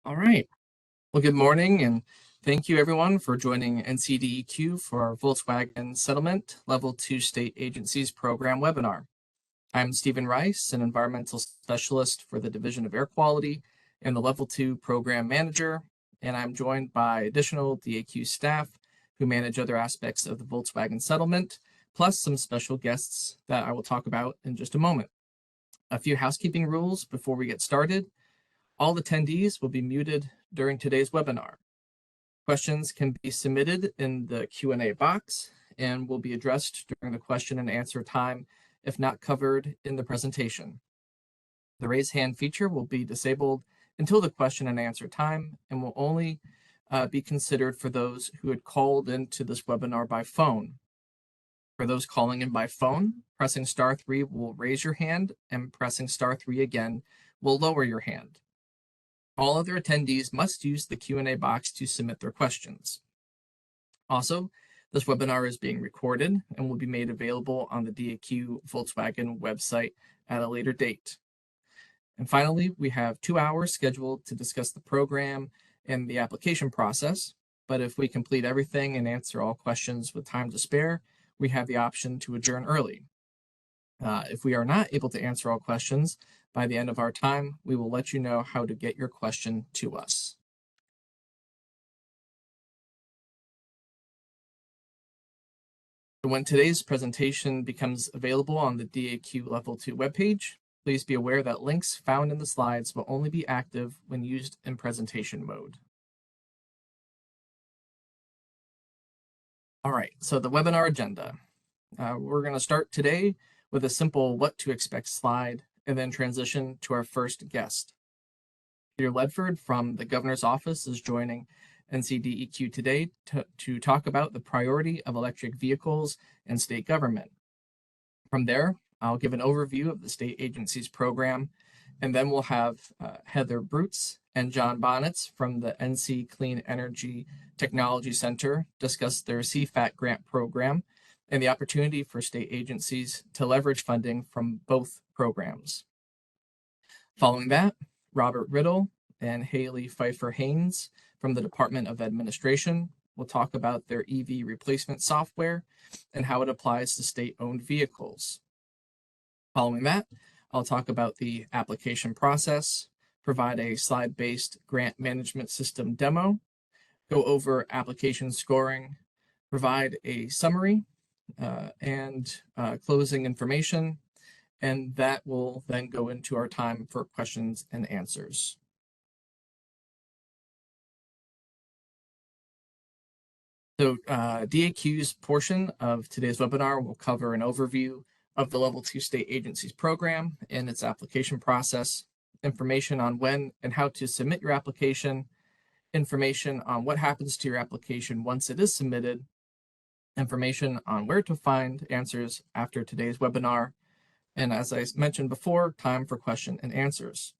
All right. Well, good morning, and thank you everyone for joining NCDEQ for our Volkswagen Settlement Level 2 State Agencies Program webinar. I'm Stephen Rice, an environmental specialist for the Division of Air Quality and the Level 2 Program Manager, and I'm joined by additional DAQ staff who manage other aspects of the Volkswagen settlement, plus some special guests that I will talk about in just a moment. A few housekeeping rules before we get started. All attendees will be muted during today's webinar. Questions can be submitted in the Q&A box and will be addressed during the question and answer time if not covered in the presentation. The raise hand feature will be disabled until the question and answer time and will only be considered for those who had called into this webinar by phone. For those calling in by phone, pressing *3 will raise your hand, and pressing *3 again will lower your hand. All other attendees must use the Q&A box to submit their questions. Also, this webinar is being recorded and will be made available on the DAQ Volkswagen website at a later date. And finally, we have 2 hours scheduled to discuss the program and the application process, but if we complete everything and answer all questions with time to spare, we have the option to adjourn early. If we are not able to answer all questions by the end of our time, we will let you know how to get your question to us. When today's presentation becomes available on the DAQ Level 2 webpage, please be aware that links found in the slides will only be active when used in presentation mode. All right, so the webinar agenda. We're going to start today with a simple what to expect slide and then transition to our first guest. Peter Ledford from the Governor's Office is joining NCDEQ today to talk about the priority of electric vehicles and state government. From there, I'll give an overview of the state agency's program, and then we'll have Heather Brutz and John Bonnets from the NC Clean Energy Technology Center discuss their CFAT grant program and the opportunity for state agencies to leverage funding from both programs. Following that, Robert Riddle and Haley Pfeiffer-Haynes from the Department of Administration will talk about their EV replacement software and how it applies to state-owned vehicles. Following that, I'll talk about the application process, provide a slide-based grant management system demo, go over application scoring, provide a summary and closing information, and that will then go into our time for questions and answers. So DAQ's portion of today's webinar will cover an overview of the Level 2 State Agencies program and its application process, information on when and how to submit your application, information on what happens to your application once it is submitted, information on where to find answers after today's webinar, and as I mentioned before, time for question and answers.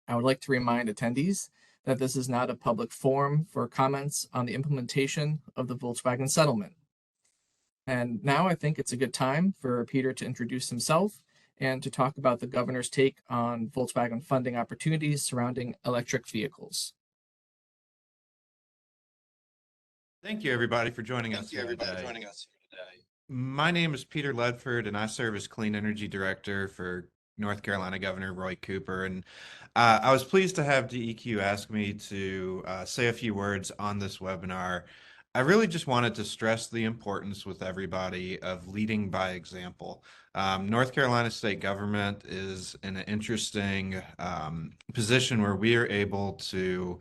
I would like to remind attendees that this is not a public forum for comments on the implementation of the Volkswagen settlement. And now I think it's a good time for Peter to introduce himself and to talk about the governor's take on Volkswagen funding opportunities surrounding electric vehicles. Thank you, everybody, for joining us here today. My name is Peter Ledford, and I serve as Clean Energy Director for North Carolina Governor Roy Cooper. And I was pleased to have DEQ ask me to say a few words on this webinar. I really just wanted to stress the importance with everybody of leading by example. North Carolina state government is in an interesting position where we are able to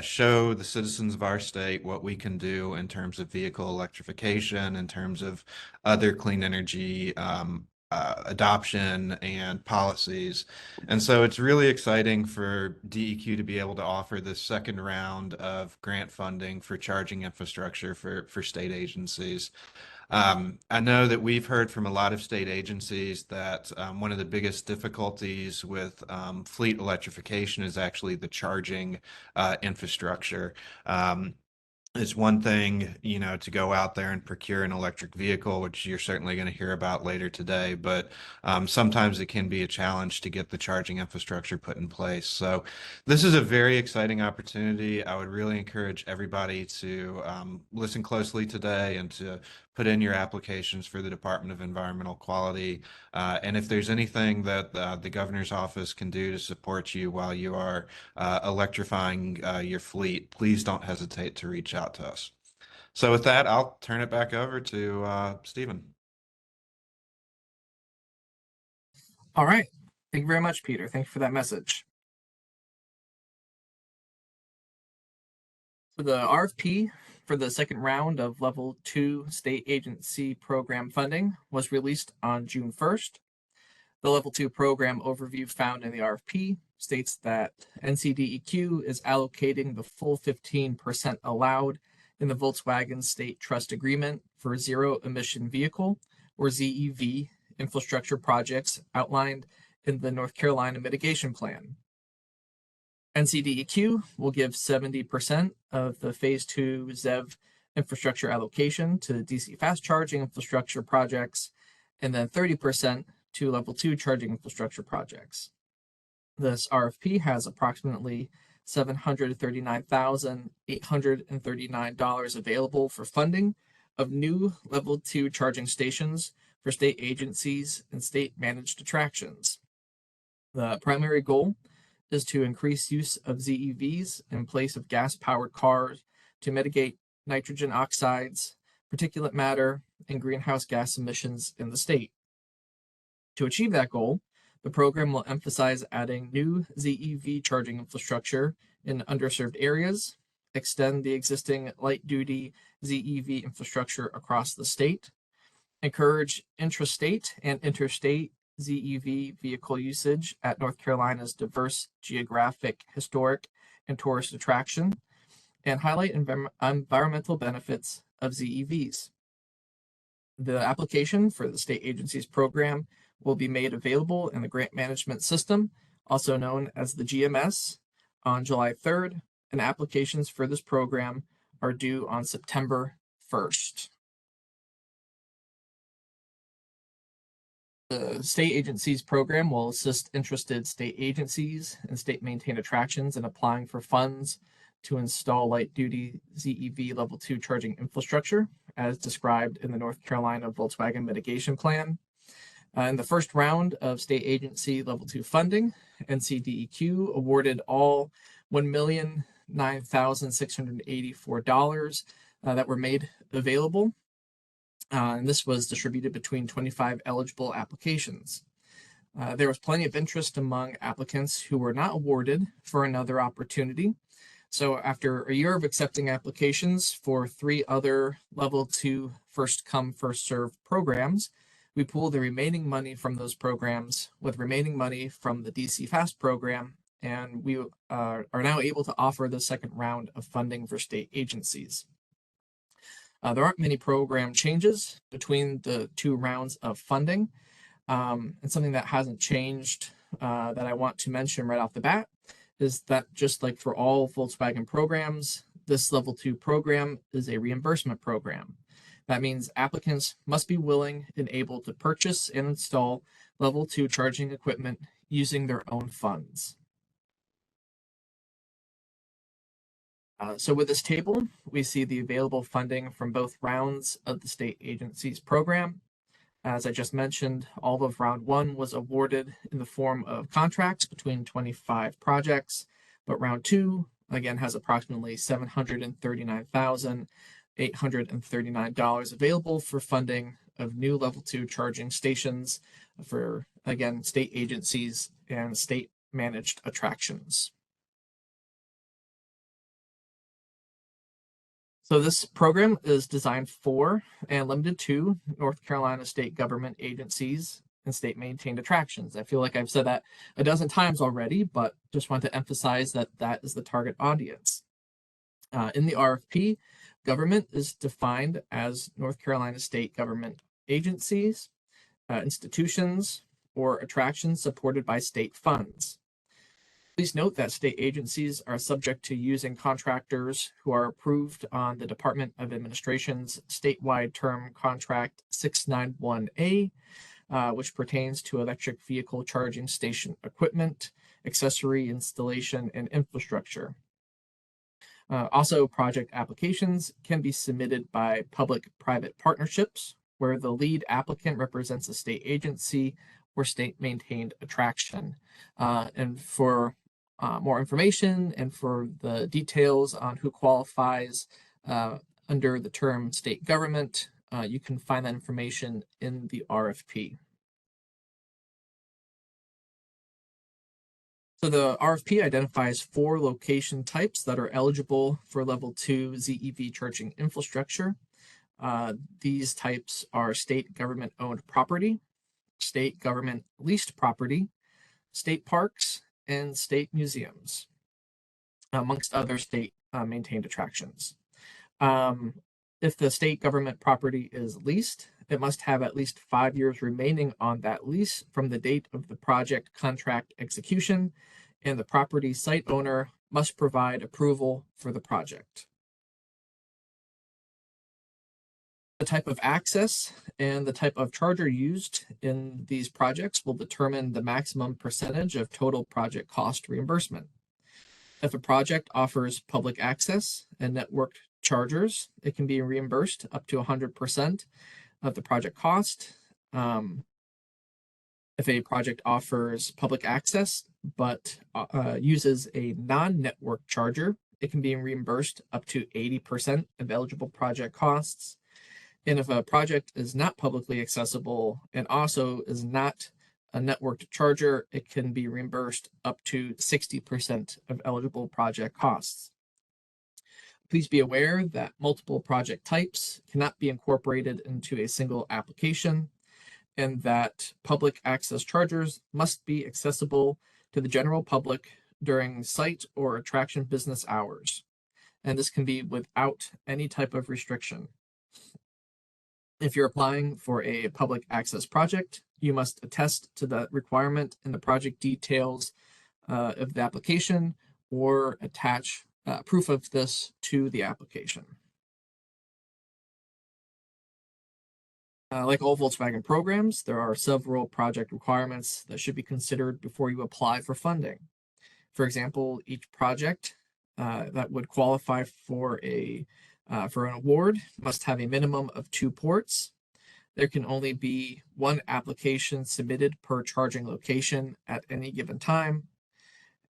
show the citizens of our state what we can do in terms of vehicle electrification, in terms of other clean energy adoption and policies. And so it's really exciting for DEQ to be able to offer this second round of grant funding for charging infrastructure for state agencies. I know that we've heard from a lot of state agencies that one of the biggest difficulties with fleet electrification is actually the charging infrastructure. It's one thing, to go out there and procure an electric vehicle, which you're certainly going to hear about later today, but sometimes it can be a challenge to get the charging infrastructure put in place. So this is a very exciting opportunity. I would really encourage everybody to listen closely today and to put in your applications for the Department of Environmental Quality. And if there's anything that the governor's office can do to support you while you are electrifying your fleet, please don't hesitate to reach out to us. So with that, I'll turn it back over to Stephen. All right. Thank you very much, Peter. Thank you for that message. So the RFP for the second round of Level 2 state agency program funding was released on June 1st. The Level 2 program overview found in the RFP states that NCDEQ is allocating the full 15% allowed in the Volkswagen State Trust Agreement for Zero Emission Vehicle, or ZEV, infrastructure projects outlined in the North Carolina Mitigation Plan. NCDEQ will give 70% of the Phase 2 ZEV infrastructure allocation to DC fast charging infrastructure projects, and then 30% to Level 2 charging infrastructure projects. This RFP has approximately $739,839 available for funding of new Level 2 charging stations for state agencies and state-managed attractions. The primary goal is to increase use of ZEVs in place of gas-powered cars to mitigate nitrogen oxides, particulate matter, and greenhouse gas emissions in the state. To achieve that goal, the program will emphasize adding new ZEV charging infrastructure in underserved areas, extend the existing light-duty ZEV infrastructure across the state, encourage intrastate and interstate ZEV vehicle usage at North Carolina's diverse geographic, historic, and tourist attraction, and highlight environmental benefits of ZEVs. The application for the state agency's program will be made available in the Grant Management System, also known as the GMS, on July 3rd, and applications for this program are due on September 1st. The state agencies program will assist interested state agencies and state-maintained attractions in applying for funds to install light-duty ZEV Level 2 charging infrastructure, as described in the North Carolina Volkswagen Mitigation Plan. In the first round of state agency Level 2 funding, NCDEQ awarded all $1,009,684 that were made available. And this was distributed between 25 eligible applications. There was plenty of interest among applicants who were not awarded for another opportunity. So after a year of accepting applications for 3 other Level 2 first come, first served programs, we pooled the remaining money from those programs with remaining money from the DC Fast program, and we are now able to offer the second round of funding for state agencies. There aren't many program changes between the 2 rounds of funding, and something that hasn't changed that I want to mention right off the bat is that just like for all Volkswagen programs, this Level 2 program is a reimbursement program. That means applicants must be willing and able to purchase and install Level 2 charging equipment using their own funds. So with this table, we see the available funding from both rounds of the state agency's program. As I just mentioned, all of round 1 was awarded in the form of contracts between 25 projects, but round 2, again, has approximately $739,839 available for funding of new Level 2 charging stations for, again, state agencies and state-managed attractions. So this program is designed for and limited to North Carolina state government agencies and state-maintained attractions. I feel like I've said that a dozen times already, but just want to emphasize that that is the target audience. In the RFP, government is defined as North Carolina state government agencies, institutions, or attractions supported by state funds. Please note that state agencies are subject to using contractors who are approved on the Department of Administration's statewide term contract 691A, which pertains to electric vehicle charging station equipment, accessory installation, and infrastructure. Also, project applications can be submitted by public-private partnerships, where the lead applicant represents a state agency or state-maintained attraction. And for more information and for the details on who qualifies under the term state government, you can find that information in the RFP. So the RFP identifies 4 location types that are eligible for level 2 ZEV charging infrastructure. These types are state government owned property, state government leased property, state parks, and state museums, amongst other state maintained attractions. If the state government property is leased, it must have at least 5 years remaining on that lease from the date of the project contract execution, and the property site owner must provide approval for the project. The type of access and the type of charger used in these projects will determine the maximum percentage of total project cost reimbursement. If a project offers public access and networked chargers, it can be reimbursed up to 100% of the project cost. If a project offers public access but uses a non-network charger, it can be reimbursed up to 80% of eligible project costs. And if a project is not publicly accessible and also is not a networked charger, it can be reimbursed up to 60% of eligible project costs. Please be aware that multiple project types cannot be incorporated into a single application, and that public access chargers must be accessible to the general public during site or attraction business hours. And this can be without any type of restriction. If you're applying for a public access project, you must attest to the requirement in the project details of the application or attach proof of this to the application. Like all Volkswagen programs, there are several project requirements that should be considered before you apply for funding. For example, each project that would qualify for an award must have a minimum of 2 ports. There can only be 1 application submitted per charging location at any given time,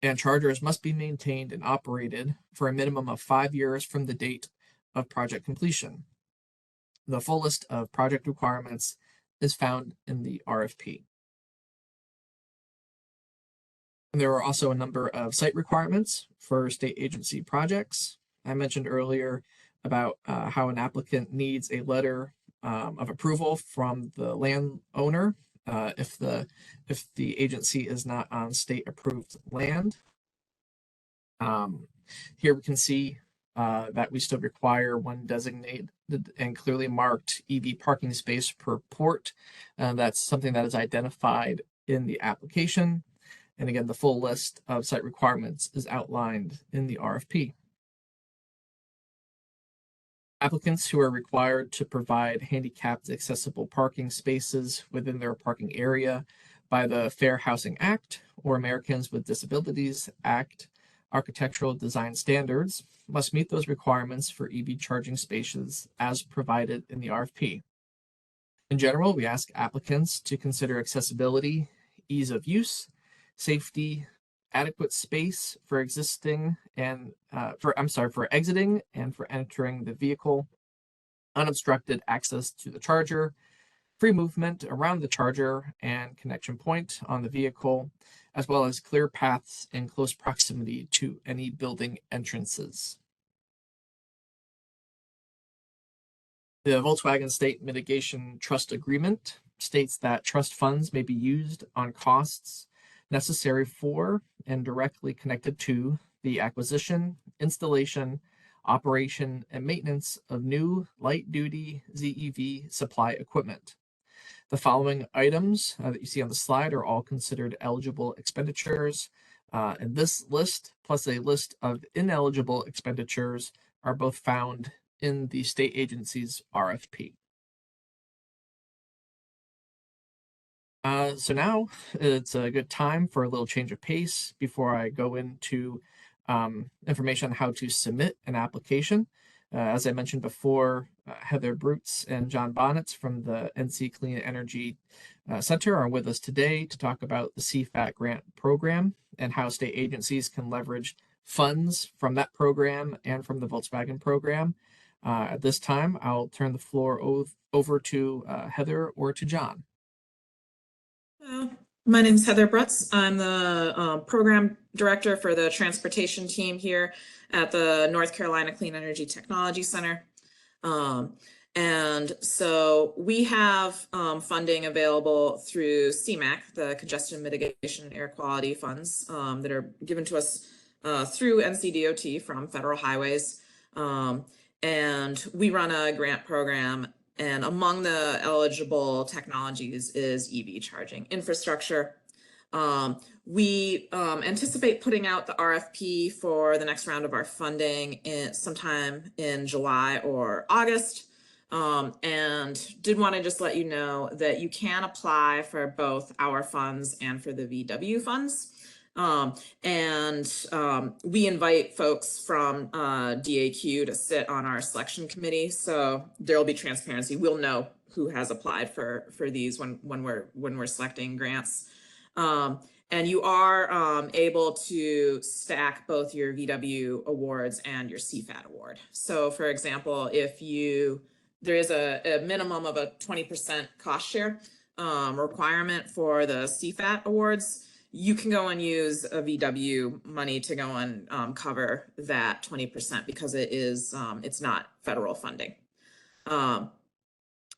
and chargers must be maintained and operated for a minimum of 5 years from the date of project completion. The full list of project requirements is found in the RFP. And there are also a number of site requirements for state agency projects. I mentioned earlier about how an applicant needs a letter of approval from the landowner if the agency is not on state approved land. Here we can see that we still require 1 designated and clearly marked EV parking space per port. That's something that is identified in the application. And again, the full list of site requirements is outlined in the RFP. Applicants who are required to provide handicapped accessible parking spaces within their parking area by the Fair Housing Act or Americans with Disabilities Act architectural design standards must meet those requirements for EV charging spaces as provided in the RFP. In general, we ask applicants to consider accessibility, ease of use, safety, adequate space for exiting and for exiting and for entering the vehicle, unobstructed access to the charger, free movement around the charger and connection point on the vehicle, as well as clear paths in close proximity to any building entrances. The Volkswagen State Mitigation Trust Agreement states that trust funds may be used on costs necessary for and directly connected to the acquisition, installation, operation, and maintenance of new light-duty ZEV supply equipment. The following items that you see on the slide are all considered eligible expenditures And this list, plus a list of ineligible expenditures, are both found in the state agency's RFP. So now it's a good time for a little change of pace before I go into information on how to submit an application. As I mentioned before, Heather Brutes and John Bonnets from the NC Clean Energy Center are with us today to talk about the CFAT grant program and how state agencies can leverage funds from that program and from the Volkswagen program. At this time, I'll turn the floor over to Heather or to John. My name is Heather Brutz. I'm the program director for the transportation team here at the North Carolina Clean Energy Technology Center. And so we have funding available through CMAQ, the Congestion Mitigation Air Quality Funds that are given to us through NCDOT from federal highways. And we run a grant program, and among the eligible technologies is EV charging infrastructure. We anticipate putting out the RFP for the next round of our funding sometime in July or August. And did want to just let you know that you can apply for both our funds and for the VW funds. We invite folks from DAQ to sit on our selection committee, so there will be transparency. We'll know who has applied for these when we're selecting grants. And you are able to stack both your VW awards and your CFAT award. So, for example, if there is a minimum of a 20% cost share requirement for the CFAT awards, you can go and use a VW money to go and cover that 20% because it's not federal funding.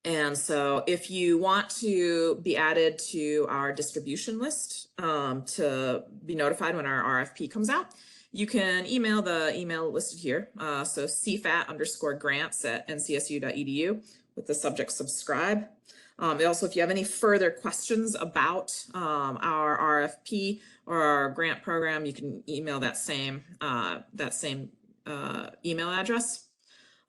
And so if you want to be added to our distribution list to be notified when our RFP comes out, you can email the email listed here. So cfat_grants@ncsu.edu with the subject subscribe. Also, if you have any further questions about our RFP or our grant program, you can email that same email address.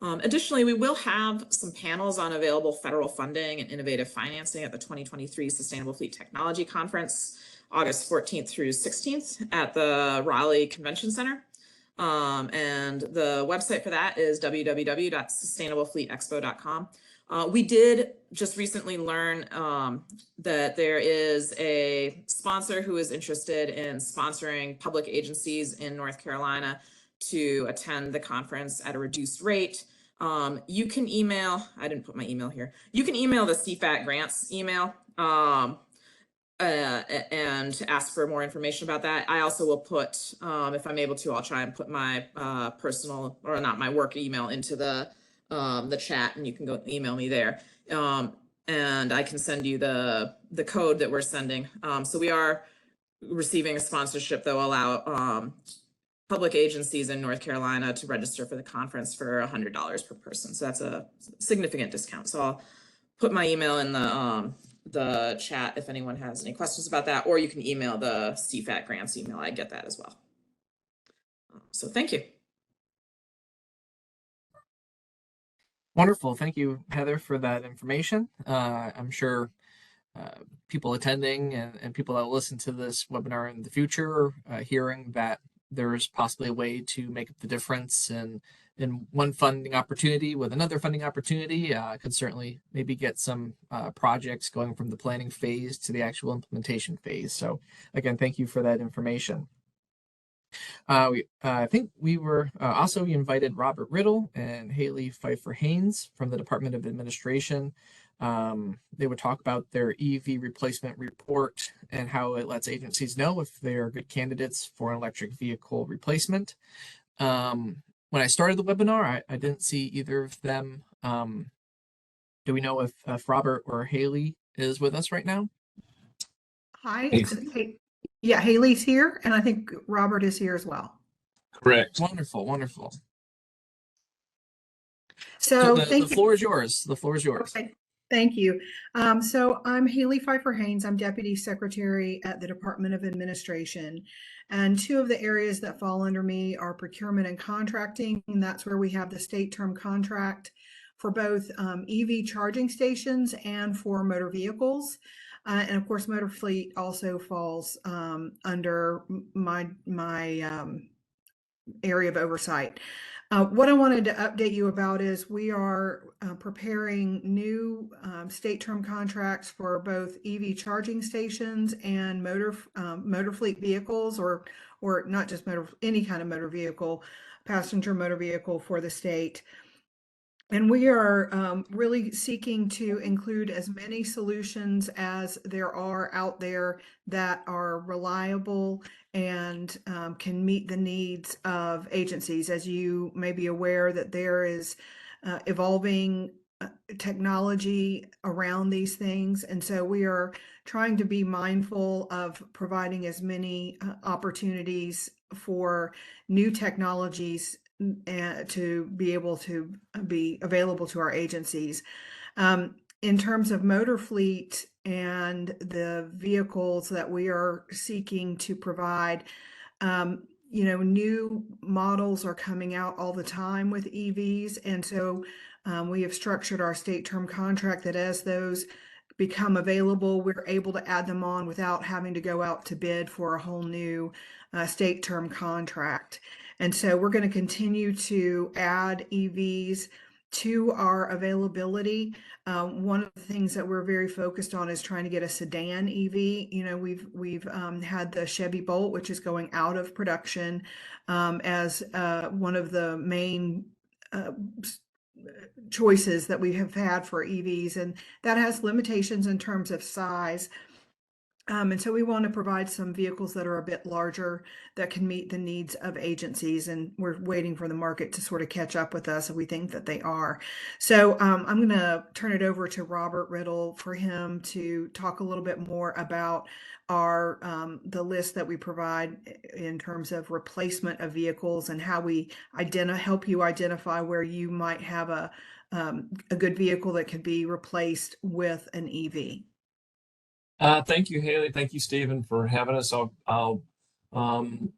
Additionally, we will have some panels on available federal funding and innovative financing at the 2023 Sustainable Fleet Technology Conference, August 14th through 16th at the Raleigh Convention Center. And the website for that is www.sustainablefleetexpo.com. We did just recently learn that there is a sponsor who is interested in sponsoring public agencies in North Carolina to attend the conference at a reduced rate. You can email, I didn't put my email here. You can email the CFAT grants email and ask for more information about that. I also will put, if I'm able to, I'll try and put my personal, or not my work email into the chat, and you can go email me there. And I can send you the code that we're sending. So we are receiving a sponsorship that will allow public agencies in North Carolina to register for the conference for $100 per person. So that's a significant discount. So I'll put my email in the chat if anyone has any questions about that, or you can email the CFAT grants email. I get that as well. So thank you. Wonderful. Thank you, Heather, for that information. I'm sure people attending and people that will listen to this webinar in the future, hearing that there's possibly a way to make up the difference in one funding opportunity with another funding opportunity, could certainly maybe get some projects going from the planning phase to the actual implementation phase. So again, thank you for that information. I think we were also we invited Robert Riddle and Haley Pfeiffer Haynes from the Department of Administration. They would talk about their EV replacement report and how it lets agencies know if they are good candidates for an electric vehicle replacement. When I started the webinar, I didn't see either of them. Do we know if Robert or Haley is with us right now? Hi. Yeah, Haley's here, and I think Robert is here as well. Correct. Wonderful, wonderful. So the floor is yours. The floor is yours. Okay. Thank you. So I'm Haley Pfeiffer Haynes. I'm Deputy Secretary at the Department of Administration. And two of the areas that fall under me are procurement and contracting. And that's where we have the state term contract for both EV charging stations and for motor vehicles. And of course, motor fleet also falls under my area of oversight. What I wanted to update you about is we are preparing new state term contracts for both EV charging stations and motor fleet vehicles, or not just any kind of motor vehicle, passenger motor vehicle for the state. And we are really seeking to include as many solutions as there are out there that are reliable and can meet the needs of agencies. As you may be aware, that there is evolving technology around these things. And so we are trying to be mindful of providing as many opportunities for new technologies to be able to be available to our agencies. In terms of motor fleet and the vehicles that we are seeking to provide, new models are coming out all the time with EVs. And so we have structured our state term contract that as those become available, we're able to add them on without having to go out to bid for a whole new state term contract. And so we're going to continue to add EVs to our availability. One of the things that we're very focused on is trying to get a sedan EV. We've had the Chevy Bolt, which is going out of production as one of the main choices that we have had for EVs, and that has limitations in terms of size. And so we want to provide some vehicles that are a bit larger that can meet the needs of agencies. And we're waiting for the market to sort of catch up with us. And we think that they are. So I'm going to turn it over to Robert Riddle for him to talk a little bit more about our the list that we provide in terms of replacement of vehicles and how we help you identify where you might have a good vehicle that could be replaced with an EV. Thank you, Haley. Thank you, Stephen, for having us. I've looked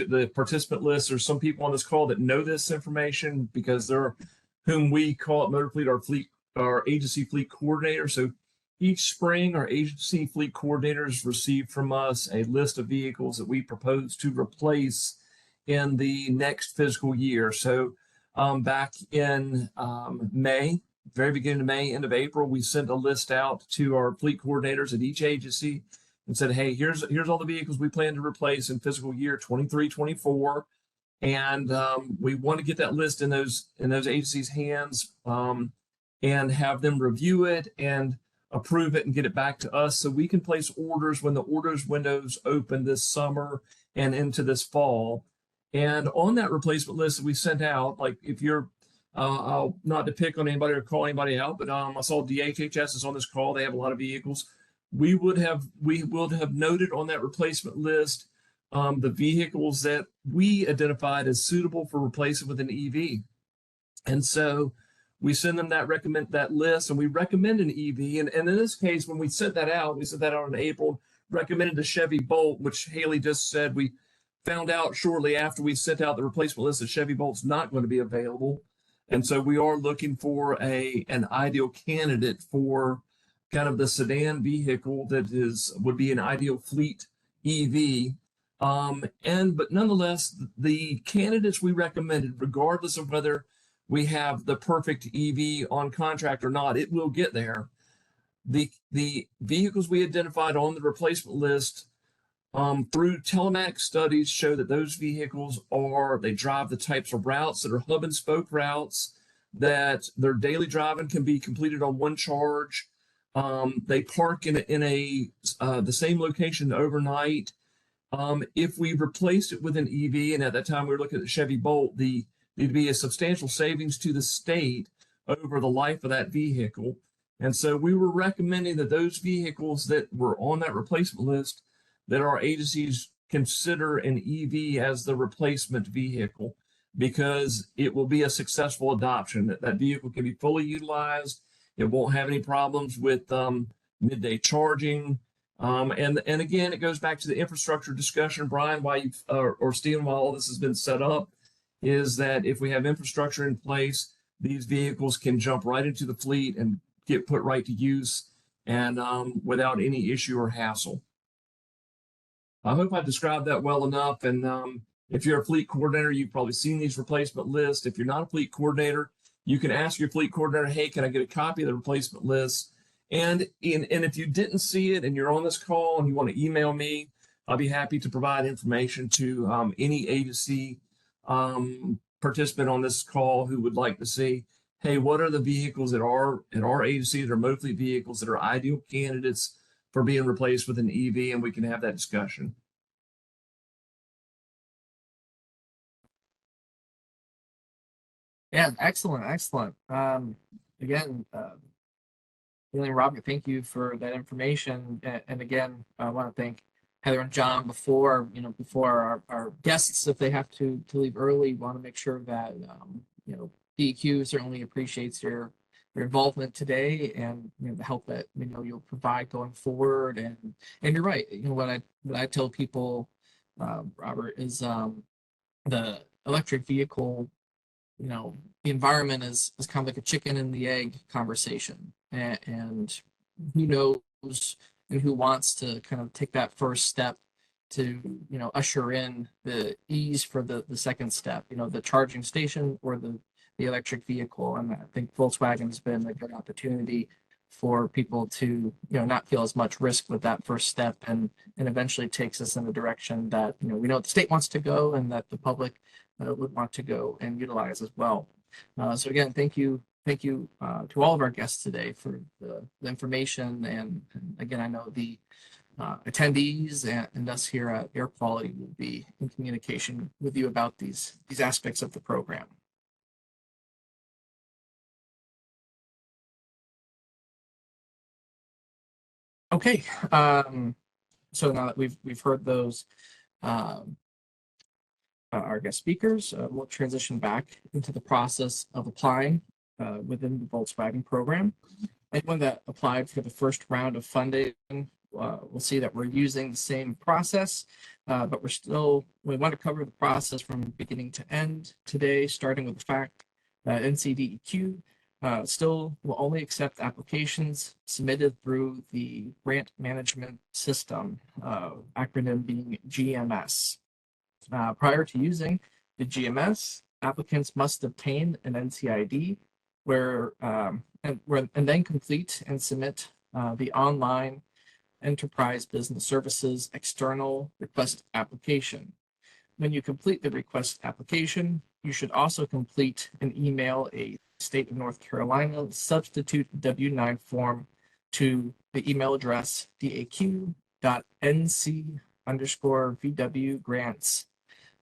at the participant list. There's some people on this call that know this information because they're whom we call at Motor Fleet our agency fleet coordinator. So each spring, our agency fleet coordinators receive from us a list of vehicles that we propose to replace in the next fiscal year. So back in May, very beginning of May, end of April, we sent a list out to our fleet coordinators at each agency and said, hey, here's all the vehicles we plan to replace in fiscal year 23-24. And we want to get that list in those agencies' hands and have them review it and approve it and get it back to us so we can place orders when the orders windows open this summer and into this fall. And on that replacement list that we sent out, like if you're I'll not to pick on anybody or call anybody out, but I saw DHHS is on this call. They have a lot of vehicles. We would have noted on that replacement list the vehicles that we identified as suitable for replacing with an EV. And so we send them that list, and we recommend an EV. And in this case, when we sent that out in April, recommended the Chevy Bolt, which Haley just said we found out shortly after we sent out the replacement list that Chevy Bolt's not going to be available. And so we are looking for an ideal candidate for kind of the sedan vehicle that would be an ideal fleet EV. But nonetheless, the candidates we recommended, regardless of whether we have the perfect EV on contract or not, it will get there. The vehicles we identified on the replacement list through telematics studies show that those vehicles they drive the types of routes that are hub and spoke routes, that their daily driving can be completed on one charge. They park in the same location overnight. If we replaced it with an EV, and at that time we were looking at the Chevy Bolt, there'd be a substantial savings to the state over the life of that vehicle. And so we were recommending that those vehicles that were on that replacement list, that our agencies consider an EV as the replacement vehicle. because it will be a successful adoption. That vehicle can be fully utilized. It won't have any problems with midday charging. And again, it goes back to the infrastructure discussion, Brian, why you've, or Stephen, while all this has been set up, is that if we have infrastructure in place, these vehicles can jump right into the fleet and get put right to use, and without any issue or hassle. I hope I described that well enough. And if you're a fleet coordinator, you've probably seen these replacement lists. If you're not a fleet coordinator, you can ask your fleet coordinator, hey, can I get a copy of the replacement list? And if you didn't see it and you're on this call and you want to email me, I'll be happy to provide information to any agency participant on this call who would like to see, hey, what are the vehicles at our agency that are motor fleet vehicles that are ideal candidates for being replaced with an EV, and we can have that discussion. Yeah, excellent, excellent. Again, Robert, thank you for that information. And again, I want to thank Heather and John before our guests, if they have to leave early, want to make sure that DEQ certainly appreciates your involvement today, and the help that you'll provide going forward. And you're right. What I tell people, Robert, is the electric vehicle, the environment is kind of like a chicken and the egg conversation, and who knows and who wants to kind of take that first step to usher in the ease for the second step, the charging station or the electric vehicle. And I think Volkswagen has been a good opportunity for people to not feel as much risk with that first step, and eventually takes us in the direction that we know the state wants to go, and that the public would want to go and utilize as well. So again, thank you to all of our guests today for the information, and again, I know the attendees and us here at Air Quality will be in communication with you about these aspects of the program. Okay, so now that we've heard those our guest speakers, we'll transition back into the process of applying within the Volkswagen program. Anyone that applied for the first round of funding, we'll see that we're using the same process, but we want to cover the process from beginning to end today, starting with the fact that NCDEQ still will only accept applications submitted through the Grant Management System, acronym being GMS. Prior to using the GMS, applicants must obtain an NCID and then complete and submit the online Enterprise Business Services external request application. When you complete the request application, you should also complete and email a State of North Carolina substitute W-9 form to the email address daq.nc_VW-grants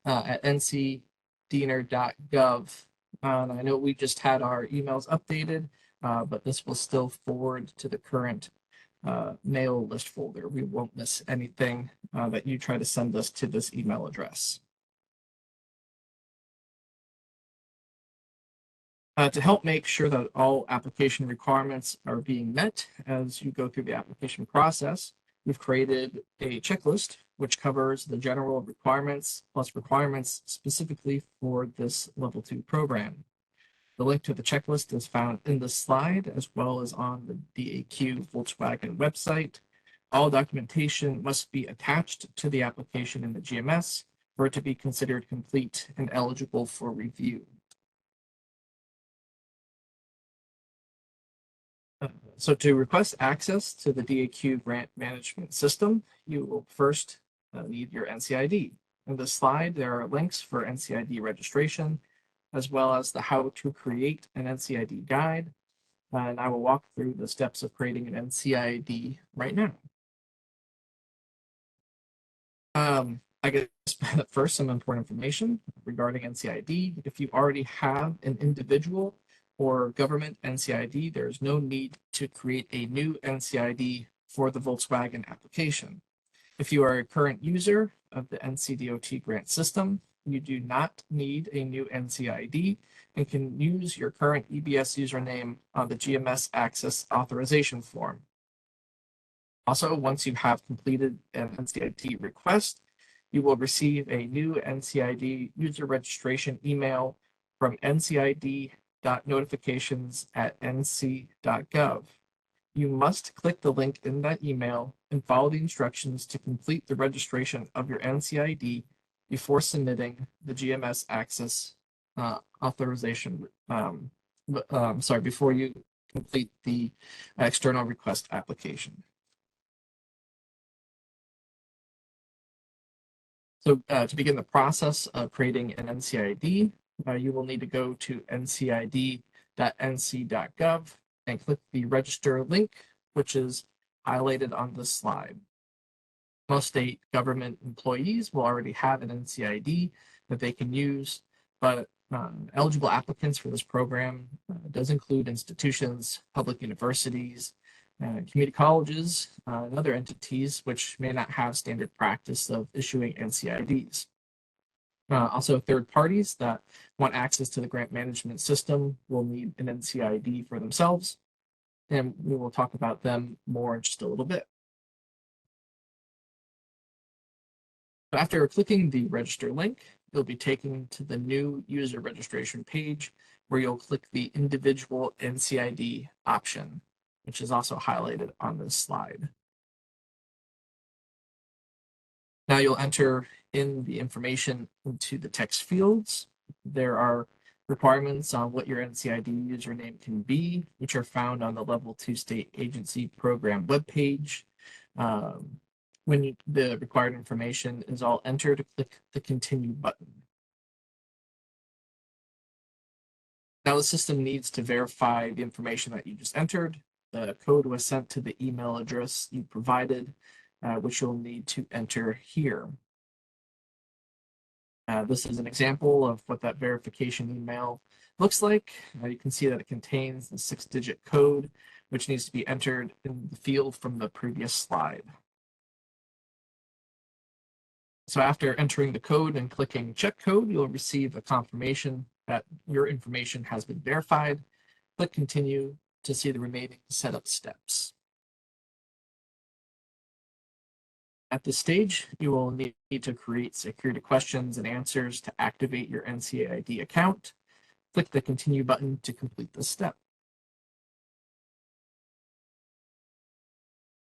at ncdnr.gov. And I know we just had our emails updated, but this will still forward to the current mail list folder. We won't miss anything that you try to send us to this email address. To help make sure that all application requirements are being met as you go through the application process, we've created a checklist which covers the general requirements plus requirements specifically for this Level 2 program. The link to the checklist is found in the slide as well as on the DAQ Volkswagen website. All documentation must be attached to the application in the GMS for it to be considered complete and eligible for review. So to request access to the DAQ grant management system, you will first need your NCID. In this slide, there are links for NCID registration, as well as the how to create an NCID guide. And I will walk through the steps of creating an NCID right now. I guess first, some important information regarding NCID. If you already have an individual or government NCID, there is no need to create a new NCID for the Volkswagen application. If you are a current user of the NCDOT grant system, you do not need a new NCID and can use your current EBS username on the GMS Access Authorization form. Also, once you have completed an NCID request, you will receive a new NCID user registration email from ncid.notifications@nc.gov. You must click the link in that email and follow the instructions to complete the registration of your NCID before submitting the GMS Access authorization. Before you complete the external request application. So to begin the process of creating an NCID, you will need to go to ncid.nc.gov and click the register link, which is highlighted on this slide. Most state government employees will already have an NCID that they can use, but eligible applicants for this program does include institutions, public universities, community colleges, and other entities which may not have standard practice of issuing NCIDs. Also, third parties that want access to the grant management system will need an NCID for themselves, and we will talk about them more in just a little bit. After clicking the register link, you'll be taken to the new user registration page where you'll click the individual NCID option, which is also highlighted on this slide. Now you'll enter in the information into the text fields. There are requirements on what your NCID username can be, which are found on the Level 2 State Agency Program webpage. When the required information is all entered, click the Continue button. Now the system needs to verify the information that you just entered. The code was sent to the email address you provided, which you'll need to enter here. This is an example of what that verification email looks like. You can see that it contains the 6-digit code, which needs to be entered in the field from the previous slide. So after entering the code and clicking check code, you'll receive a confirmation that your information has been verified. Click continue to see the remaining setup steps. At this stage, you will need to create security questions and answers to activate your NCID account. Click the continue button to complete this step.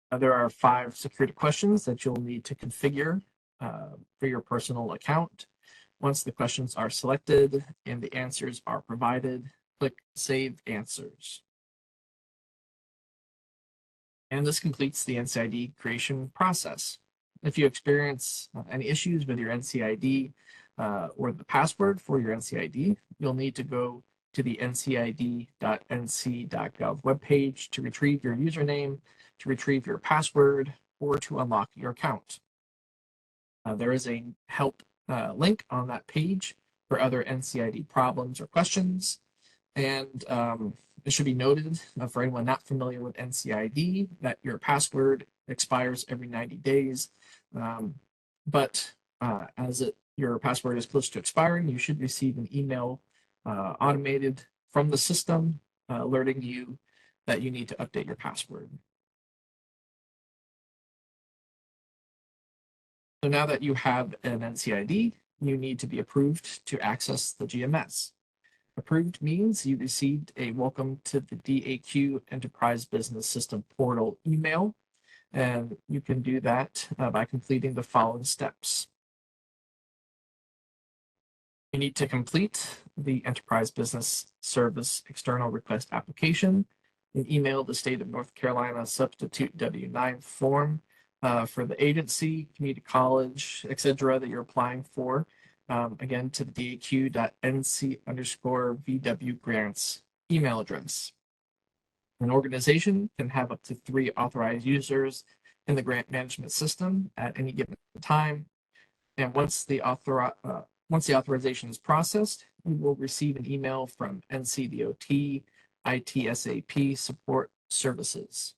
There are 5 security questions that you'll need to configure for your personal account. Once the questions are selected and the answers are provided, click Save Answers. And this completes the NCID creation process. If you experience any issues with your NCID or the password for your NCID, you'll need to go to the ncid.nc.gov webpage to retrieve your username, to retrieve your password, or to unlock your account. There is a help link on that page for other NCID problems or questions. And it should be noted for anyone not familiar with NCID that your password expires every 90 days. But your password is close to expiring, you should receive an email automated from the system alerting you that you need to update your password. So now that you have an NCID, you need to be approved to access the GMS. Approved means you received a welcome to the DAQ Enterprise Business System portal email, and you can do that by completing the following steps. You need to complete the Enterprise Business Service External Request Application and email the State of North Carolina Substitute W-9 form for the agency, community college, etc. that you're applying for. Again, to the daq.nc_VW grants email address. An organization can have up to 3 authorized users in the grant management system at any given time. And once the authorization is processed, we will receive an email from NCDOT ITSAP Support Services.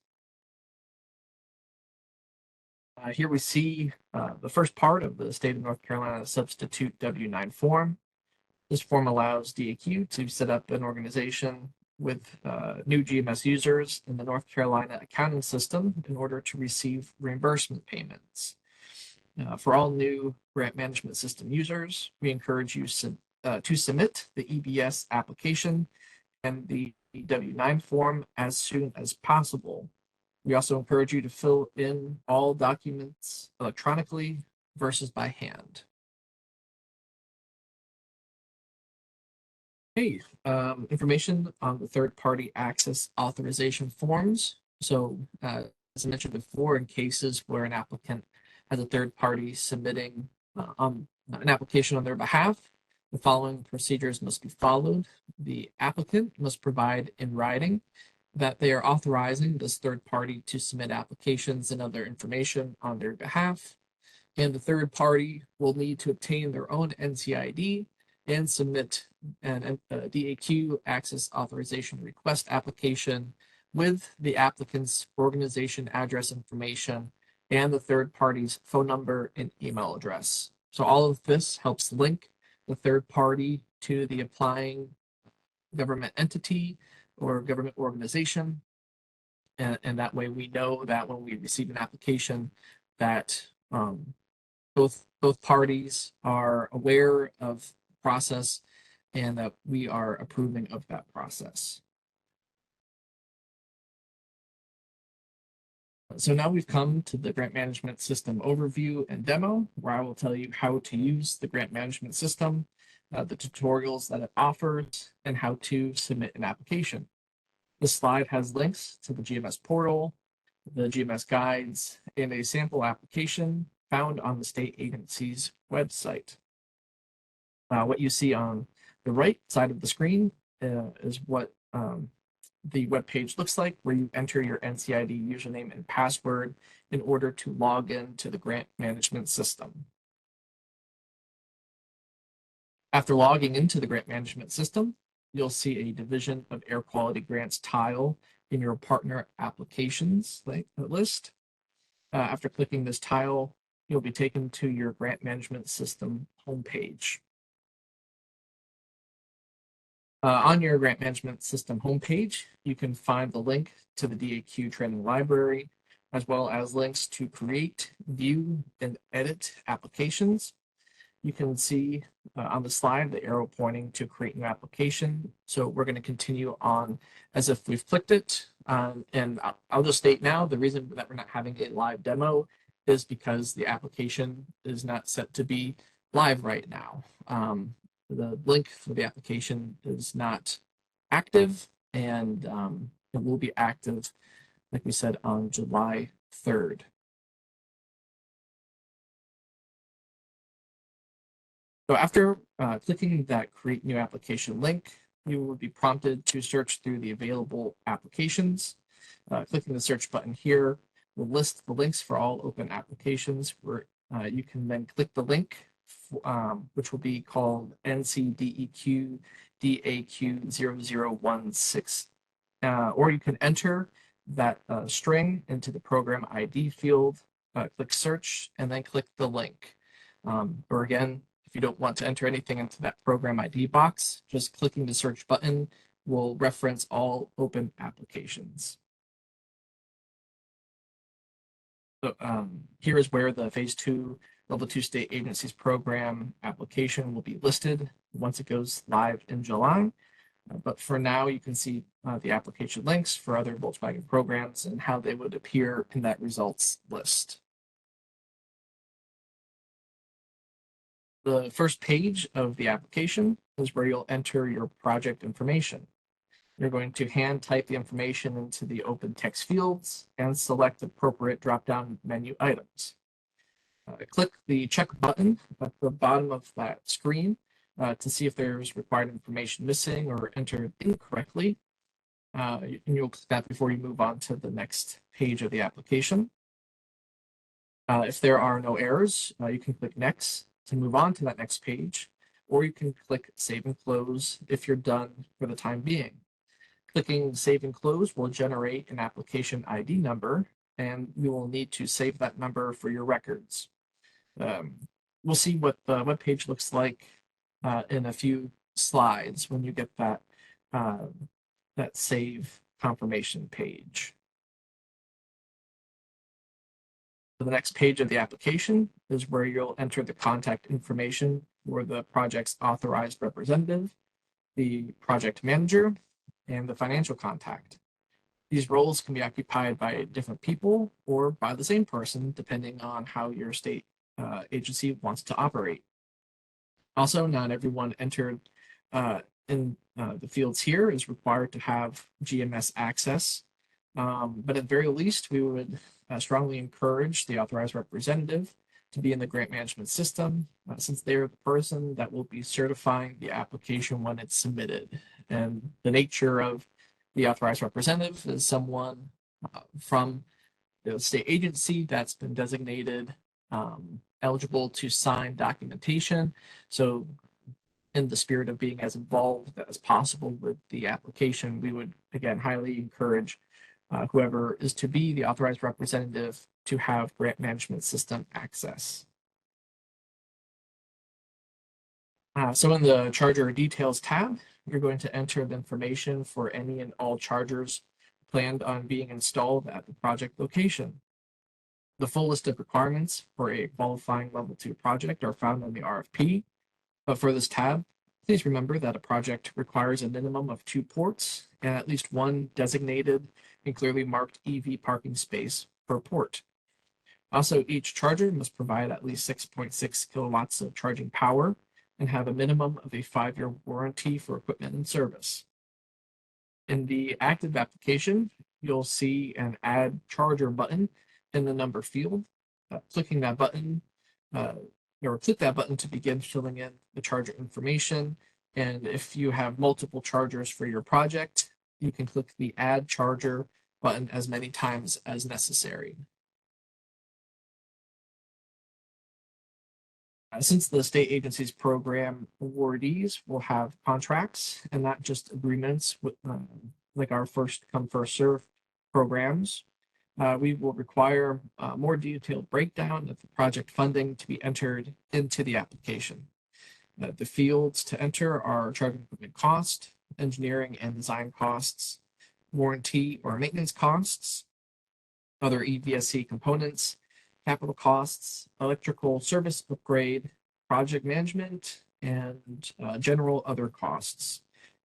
Here we see the first part of the state of North Carolina substitute W-9 form. This form allows DAQ to set up an organization with new GMS users in the North Carolina accounting system in order to receive reimbursement payments. For all new grant management system users, we encourage you to submit the EBS application and the W-9 form as soon as possible. We also encourage you to fill in all documents electronically versus by hand. Hey, information on the third-party access authorization forms. So, as I mentioned before, in cases where an applicant has a third party submitting an application on their behalf, the following procedures must be followed. The applicant must provide in writing that they are authorizing this third party to submit applications and other information on their behalf. And the third party will need to obtain their own NCID and submit an DAQ access authorization request application with the applicant's organization address information and the third party's phone number and email address. So all of this helps link the third party to the applying government entity or government organization. And that way we know that when we receive an application that both parties are aware of the process and that we are approving of that process. So now we've come to the grant management system overview and demo, where I will tell you how to use the grant management system, the tutorials that it offers, and how to submit an application. This slide has links to the GMS portal, the GMS guides, and a sample application found on the state agency's website. What you see on the right side of the screen is what the web page looks like, where you enter your NCID username and password in order to log in to the grant management system. After logging into the grant management system, you'll see a Division of Air Quality Grants tile in your partner applications list. After clicking this tile, you'll be taken to your grant management system homepage. On your grant management system homepage, you can find the link to the DAQ training library, as well as links to create, view, and edit applications. You can see on the slide the arrow pointing to create new application. So we're going to continue on as if we've clicked it. And I'll just state now, the reason that we're not having a live demo is because the application is not set to be live right now. The link for the application is not active, and it will be active, like we said, on July 3rd. So after clicking that create new application link, you will be prompted to search through the available applications. Clicking the search button here will list the links for all open applications, where you can then click the link, which will be called NCDEQ DAQ0016, or you can enter that string into the program ID field, click search, and then click the link. Or again, if you don't want to enter anything into that program ID box, just clicking the search button will reference all open applications. So here is where the Phase 2 Level 2 State Agencies Program application will be listed once it goes live in July. But for now, you can see the application links for other Volkswagen programs and how they would appear in that results list. The first page of the application is where you'll enter your project information. You're going to hand type the information into the open text fields and select appropriate drop-down menu items. Click the check button at the bottom of that screen to see if there's required information missing or entered incorrectly. And you'll click that before you move on to the next page of the application. If there are no errors, you can click next to move on to that next page, or you can click save and close if you're done for the time being. Clicking save and close will generate an application ID number, and you will need to save that number for your records. We'll see what the web page looks like in a few slides when you get that that save confirmation page. So the next page of the application is where you'll enter the contact information for the project's authorized representative, the project manager, and the financial contact. These roles can be occupied by different people or by the same person, depending on how your state agency wants to operate. Also, not everyone entered in the fields here is required to have GMS access, but at the very least, we would strongly encourage the authorized representative to be in the grant management system, since they're the person that will be certifying the application when it's submitted. And the nature of the authorized representative is someone from the state agency that's been designated eligible to sign documentation. So in the spirit of being as involved as possible with the application, we would again highly encourage whoever is to be the authorized representative to have grant management system access. So in the charger details tab, you're going to enter the information for any and all chargers planned on being installed at the project location. The full list of requirements for a qualifying level 2 project are found in the RFP, but for this tab, please remember that a project requires a minimum of 2 ports and at least 1 designated and clearly marked EV parking space per port. Also, each charger must provide at least 6.6 kilowatts of charging power and have a minimum of a 5-year warranty for equipment and service. In the active application, you'll see an Add Charger button in the number field. Clicking that button, or click that button to begin filling in the charger information. And if you have multiple chargers for your project, you can click the Add Charger button as many times as necessary. Since the state agency's program awardees will have contracts and not just agreements with like our first come first serve programs, we will require a more detailed breakdown of the project funding to be entered into the application. The fields to enter are charging equipment cost, engineering and design costs, warranty or maintenance costs, other EVSC components, capital costs, electrical service upgrade, project management, and general other costs.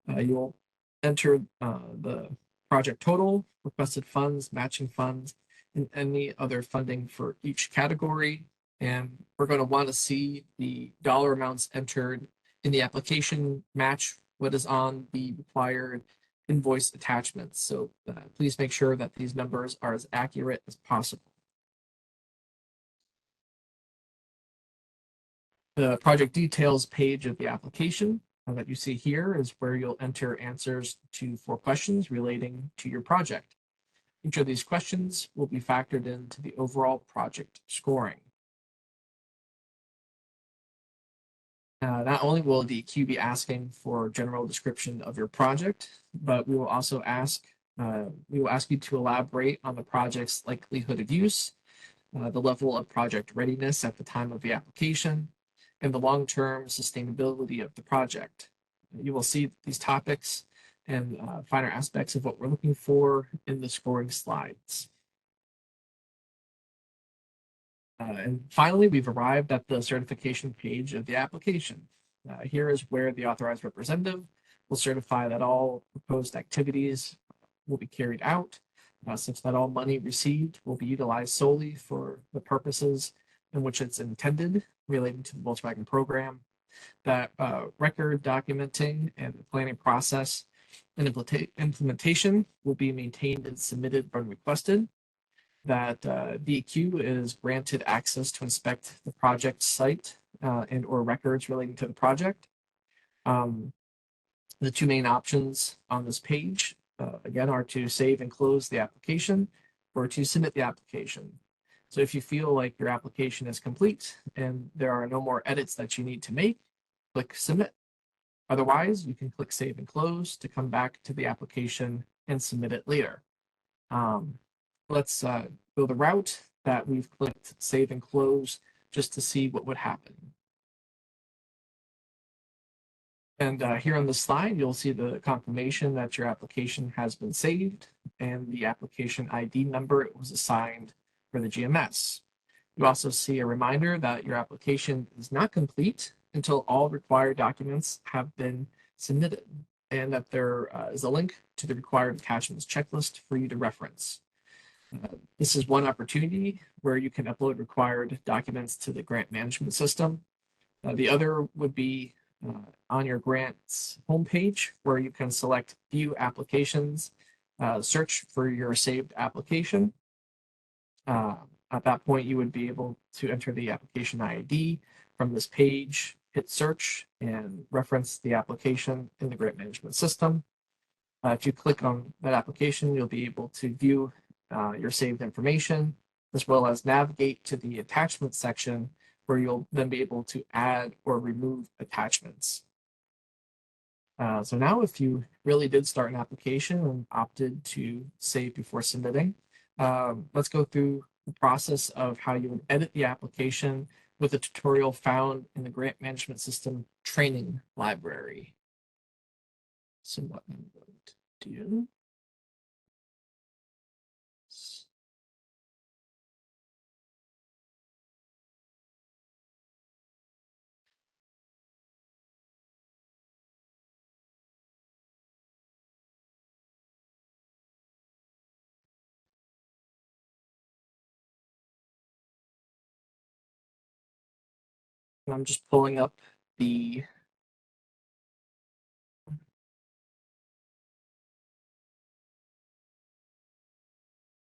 You'll enter the project total, requested funds, matching funds, and any other funding for each category. And we're going to want to see the dollar amounts entered in the application match what is on the required invoice attachments. So please make sure that these numbers are as accurate as possible. The project details page of the application that you see here is where you'll enter answers to 4 questions relating to your project. Each of these questions will be factored into the overall project scoring. Not only will the queue be asking for general description of your project, but we will also ask you to elaborate on the project's likelihood of use, the level of project readiness at the time of the application, and the long-term sustainability of the project. You will see these topics and finer aspects of what we're looking for in the scoring slides. And finally, we've arrived at the certification page of the application. Here is where the authorized representative will certify that all proposed activities will be carried out, such that all money received will be utilized solely for the purposes in which it's intended relating to the Volkswagen program, that record documenting and the planning process and implementation will be maintained and submitted when requested, that DEQ is granted access to inspect the project site and or records relating to the project. The 2 main options on this page, again, are to save and close the application or to submit the application. So if you feel like your application is complete and there are no more edits that you need to make, click Submit. Otherwise, you can click Save and Close to come back to the application and submit it later. Let's go the route that we've clicked save and close just to see what would happen. And here on the slide, you'll see the confirmation that your application has been saved and the application ID number it was assigned for the GMS. You also see a reminder that your application is not complete until all required documents have been submitted, and that there is a link to the required attachments checklist for you to reference. This is one opportunity where you can upload required documents to the grant management system. The other would be on your grants homepage, where you can select view applications, search for your saved application. At that point, you would be able to enter the application ID from this page, hit search, and reference the application in the grant management system. If you click on that application, you'll be able to view your saved information, as well as navigate to the attachment section, where you'll then be able to add or remove attachments. So now, if you really did start an application and opted to save before submitting, let's go through the process of how you would edit the application with a tutorial found in the Grant Management System training library. So what I'm going to do. I'm just pulling up the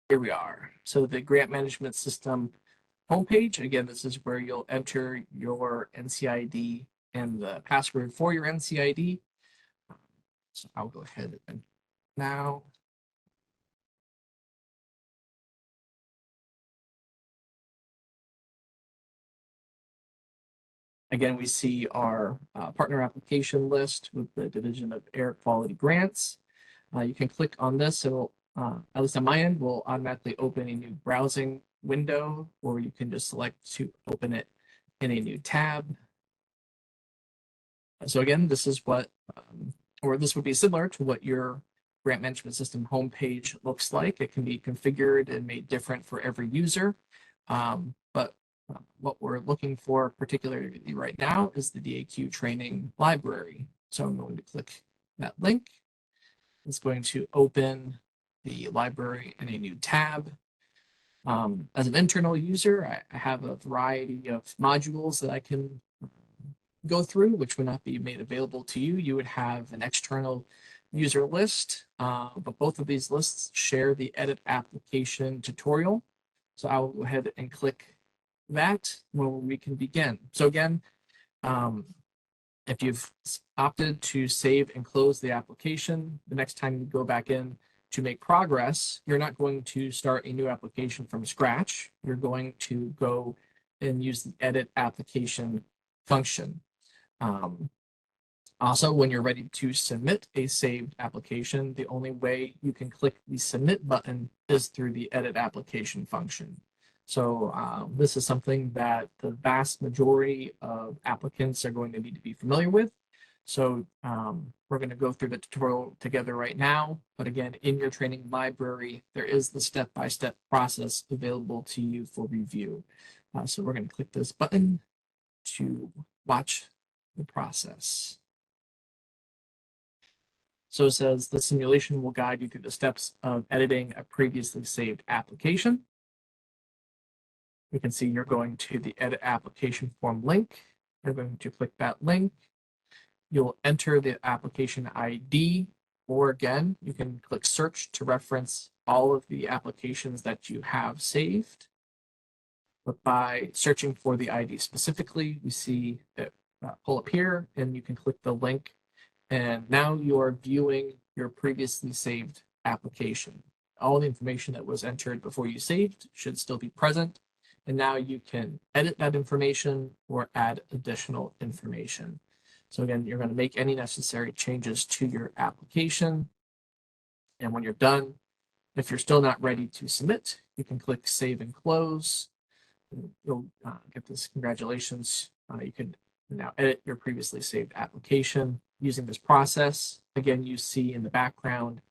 here we are. So the grant management system homepage, again, this is where you'll enter your NCID and the password for your NCID. So I'll go ahead and now. Again, we see our partner application list with the Division of Air Quality Grants. You can click on this. It'll, at least on my end, will automatically open a new browsing window, or you can just select to open it in a new tab. So again, this is what, or this would be similar to what your grant management system homepage looks like. It can be configured and made different for every user. But what we're looking for particularly right now is the DAQ training library. So I'm going to click that link. It's going to open the library in a new tab. As an internal user, I have a variety of modules that I can go through, which would not be made available to you. You would have an external user list, but both of these lists share the edit application tutorial. So I will go ahead and click that where we can begin. So again, if you've opted to save and close the application, the next time you go back in to make progress, you're not going to start a new application from scratch. You're going to go and use the edit application function. Also, when you're ready to submit a saved application, the only way you can click the submit button is through the edit application function. So this is something that the vast majority of applicants are going to need to be familiar with. So we're going to go through the tutorial together right now. But again, in your training library, there is the step-by-step process available to you for review. So we're going to click this button to watch the process. So it says the simulation will guide you through the steps of editing a previously saved application. You can see you're going to the edit application form link. You're going to click that link. You'll enter the application ID, or again, you can click search to reference all of the applications that you have saved. But by searching for the ID specifically, we see it pull up here, and you can click the link. And now you're viewing your previously saved application. All the information that was entered before you saved should still be present. And now you can edit that information or add additional information. So again, you're going to make any necessary changes to your application. And when you're done, If you're still not ready to submit, you can click Save and Close. You'll get this congratulations. You can now edit your previously saved application using this process. Again, you see in the background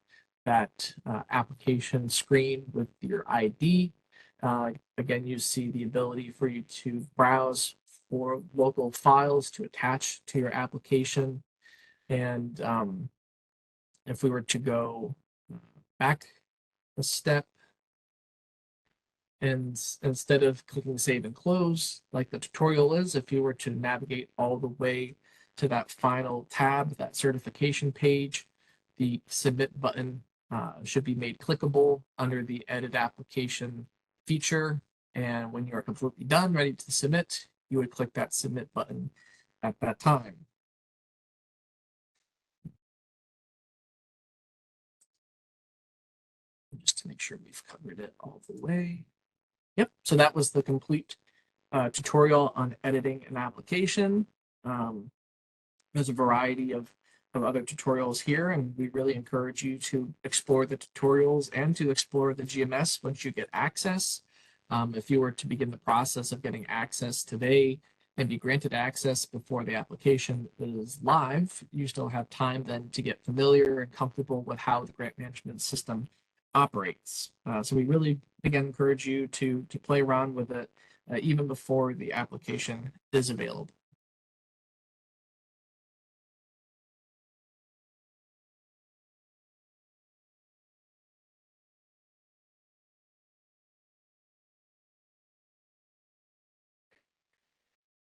that application screen with your ID. Again, you see the ability for you to browse for local files to attach to your application. And if we were to go back a step, and instead of clicking Save and Close, like the tutorial is, if you were to navigate all the way to that final tab, that certification page, the Submit button should be made clickable under the Edit Application feature. And when you're completely done, ready to submit, you would click that Submit button at that time. Just to make sure we've covered it all the way. Yep, so that was the complete tutorial on editing an application. There's a variety of other tutorials here, and we really encourage you to explore the tutorials and to explore the GMS once you get access. If you were to begin the process of getting access today and be granted access before the application is live, you still have time then to get familiar and comfortable with how the grant management system operates. So we really, again, encourage you to play around with it even before the application is available.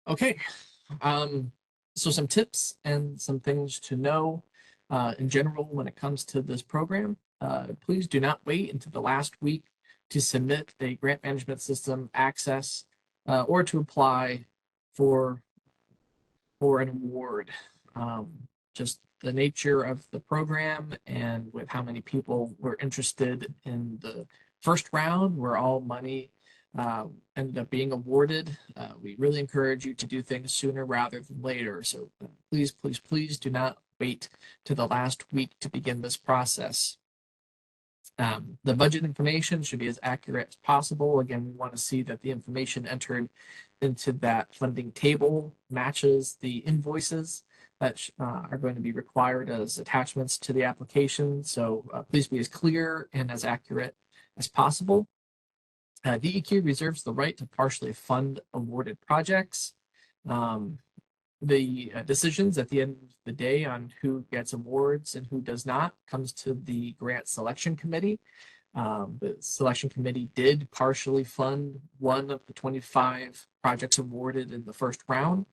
Okay, so some tips and some things to know in general when it comes to this program. Please do not wait until the last week to submit a grant management system access or to apply for an award. Just the nature of the program and with how many people were interested in the first round, where all money ended up being awarded. We really encourage you to do things sooner rather than later. So please, please, please do not wait to the last week to begin this process. The budget information should be as accurate as possible. Again, we want to see that the information entered into that funding table matches the invoices that are going to be required as attachments to the application. So please be as clear and as accurate as possible. DEQ reserves the right to partially fund awarded projects. The decisions at the end of the day on who gets awards and who does not comes to the grant selection committee. The selection committee did partially fund one of the 25 projects awarded in the first round.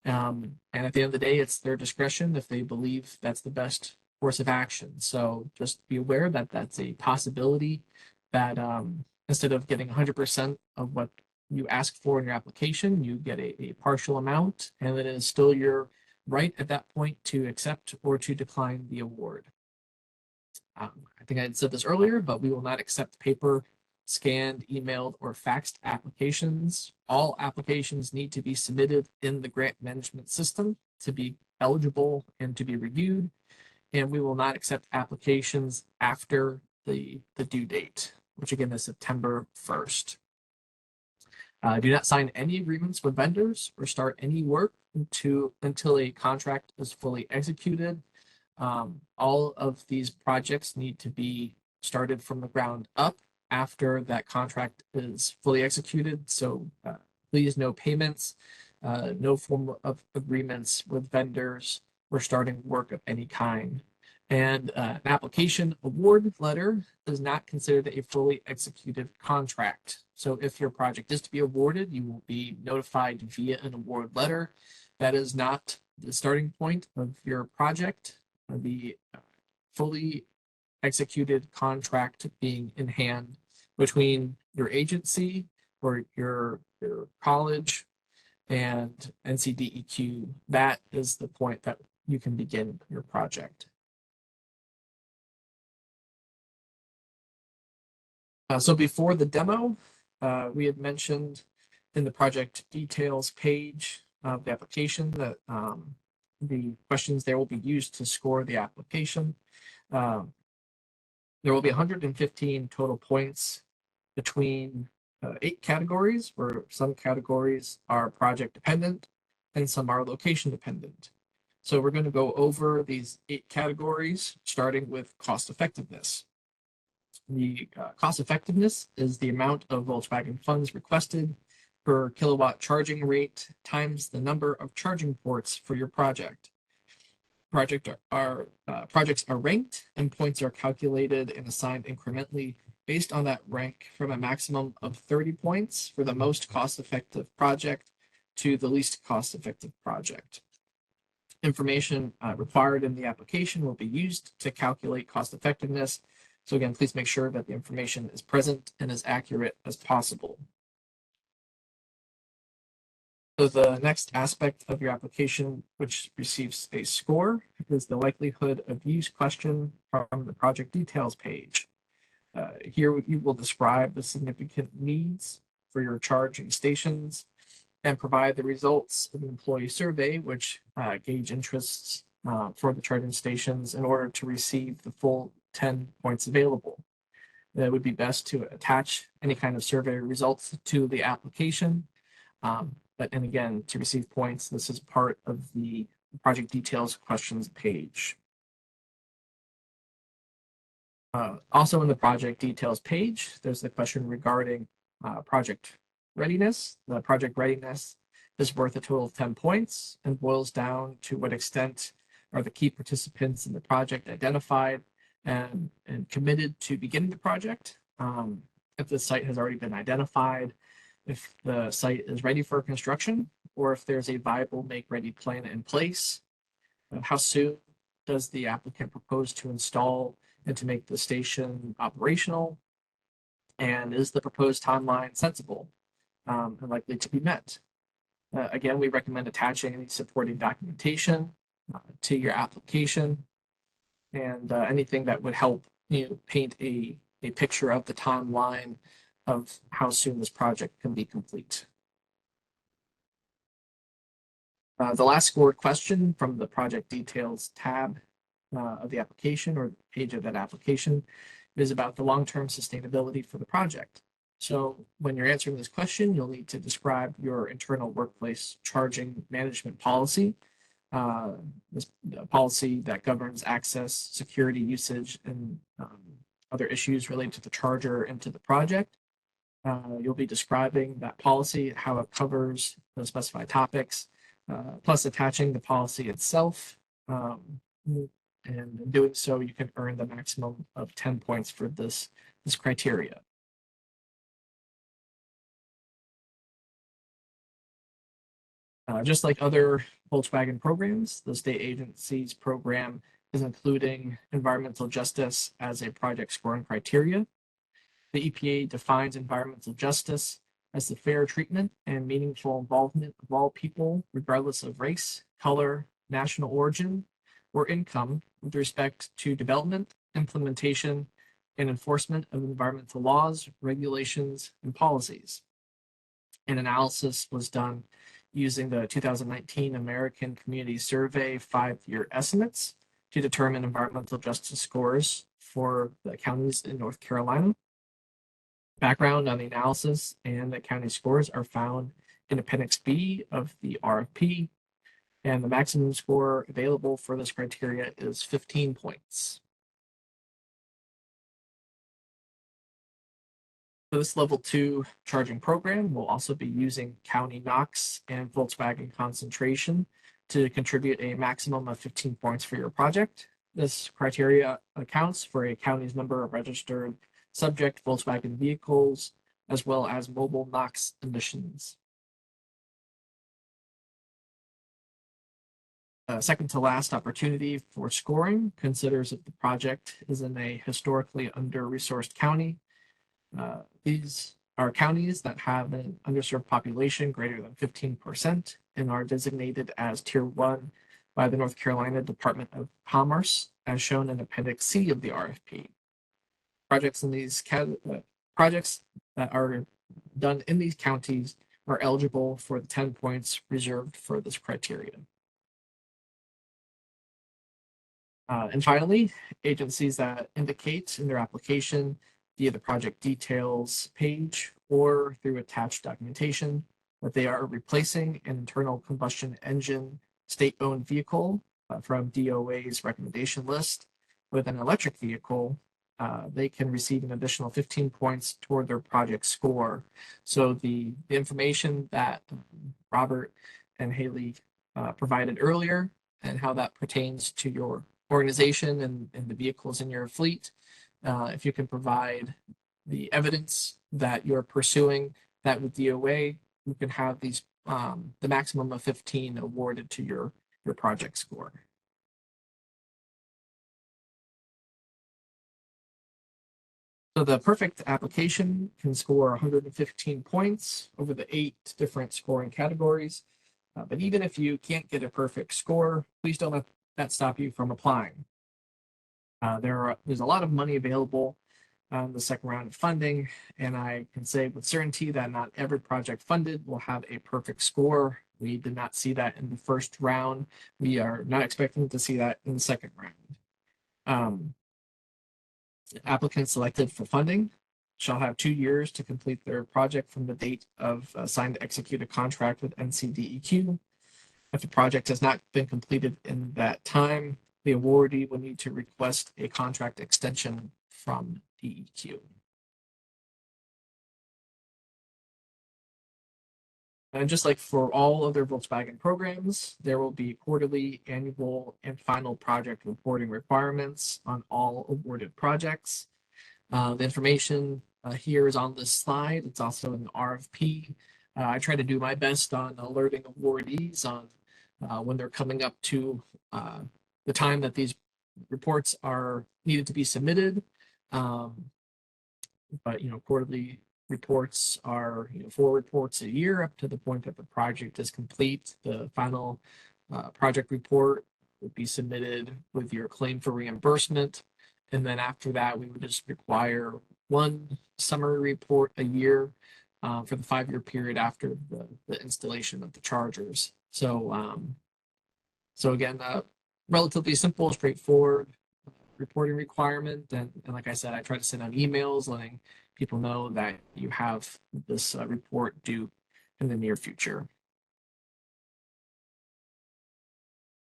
And at the end of the day, it's their discretion if they believe that's the best course of action. So just be aware that that's a possibility that instead of getting 100% of what you ask for in your application, you get a partial amount, and it is still your right at that point to accept or to decline the award. I think I had said this earlier, but we will not accept paper, scanned, emailed, or faxed applications. All applications need to be submitted in the grant management system to be eligible and to be reviewed. And we will not accept applications after the due date, which again is September 1st. Do not sign any agreements with vendors or start any work until a contract is fully executed. All of these projects need to be started from the ground up after that contract is fully executed. So please, no payments, no form of agreements with vendors or starting work of any kind. And an application award letter is not considered a fully executed contract. So if your project is to be awarded, you will be notified via an award letter. That is not the starting point of your project. The fully executed contract being in hand between your agency or your college and NCDEQ, that is the point that you can begin your project. So before the demo, we had mentioned in the project details page of the application that the questions there will be used to score the application. There will be 115 total points between 8 categories, where some categories are project dependent and some are location dependent. So we're going to go over these 8 categories, starting with cost effectiveness. The cost effectiveness is the amount of Volkswagen funds requested per kilowatt charging rate times the number of charging ports for your project. Projects are ranked, and points are calculated and assigned incrementally based on that rank, from a maximum of 30 points for the most cost-effective project to the least cost-effective project. Information required in the application will be used to calculate cost effectiveness. So again, please make sure that the information is present and as accurate as possible. So the next aspect of your application, which receives a score, is the likelihood of use question from the project details page. Here you will describe the significant needs for your charging stations and provide the results of an employee survey, which gauge interests for the charging stations in order to receive the full 10 points available. It would be best to attach any kind of survey results to the application. And again, to receive points, this is part of the project details questions page. Also in the project details page, there's the question regarding project readiness. The project readiness is worth a total of 10 points and boils down to what extent are the key participants in the project identified and committed to beginning the project. If the site has already been identified, if the site is ready for construction, or if there's a viable make-ready plan in place. How soon does the applicant propose to install and to make the station operational? And is the proposed timeline sensible and likely to be met? Again, we recommend attaching any supporting documentation to your application, and anything that would help paint a picture of the timeline of how soon this project can be complete. The last scored question from the project details tab of the application, or page of that application, is about the long-term sustainability for the project. So when you're answering this question, you'll need to describe your internal workplace charging management policy, this policy that governs access, security, usage, and other issues related to the charger and to the project. You'll be describing that policy, how it covers the specified topics, plus attaching the policy itself. And in doing so, you can earn the maximum of 10 points for this criteria. Just like other Volkswagen programs, the state agency's program is including environmental justice as a project scoring criteria. The EPA defines environmental justice as the fair treatment and meaningful involvement of all people, regardless of race, color, national origin, or income, with respect to development, implementation, and enforcement of environmental laws, regulations, and policies. An analysis was done using the 2019 American Community Survey 5-year estimates to determine environmental justice scores for the counties in North Carolina. Background on the analysis and the county scores are found in Appendix B of the RFP, and the maximum score available for this criteria is 15 points. For this level 2 charging program, we'll also be using county NOx and Volkswagen concentration to contribute a maximum of 15 points for your project. This criteria accounts for a county's number of registered subject Volkswagen vehicles, as well as mobile NOx emissions. Second to last opportunity for scoring considers if the project is in a historically under-resourced county. These are counties that have an underserved population greater than 15% and are designated as Tier 1 by the North Carolina Department of Commerce, as shown in Appendix C of the RFP. Projects that are done in these counties are eligible for the 10 points reserved for this criteria. And finally, agencies that indicate in their application via the project details page or through attached documentation that they are replacing an internal combustion engine state-owned vehicle from DOA's recommendation list with an electric vehicle, they can receive an additional 15 points toward their project score. So the information that Robert and Haley provided earlier and how that pertains to your organization and the vehicles in your fleet, if you can provide the evidence that you're pursuing that with DOA, you can have these the maximum of 15 awarded to your project score. So the perfect application can score 115 points over the 8 different scoring categories. But even if you can't get a perfect score, please don't let that stop you from applying. There's a lot of money available on the second round of funding, and I can say with certainty that not every project funded will have a perfect score. We did not see that in the first round. We are not expecting to see that in the second round. Applicants selected for funding shall have 2 years to complete their project from the date of signed executed contract with NCDEQ. If the project has not been completed in that time, the awardee will need to request a contract extension from DEQ. And just like for all other Volkswagen programs, there will be quarterly, annual, and final project reporting requirements on all awarded projects. The information here is on this slide. It's also in the RFP. I try to do my best on alerting awardees on when they're coming up to the time that these reports are needed to be submitted. But quarterly reports are 4 reports a year up to the point that the project is complete. The final project report would be submitted with your claim for reimbursement. And then after that, we would just require 1 summary report a year for the 5-year period after the installation of the chargers. So again, relatively simple, straightforward reporting requirement. And like I said, I try to send out emails letting people know that you have this report due in the near future.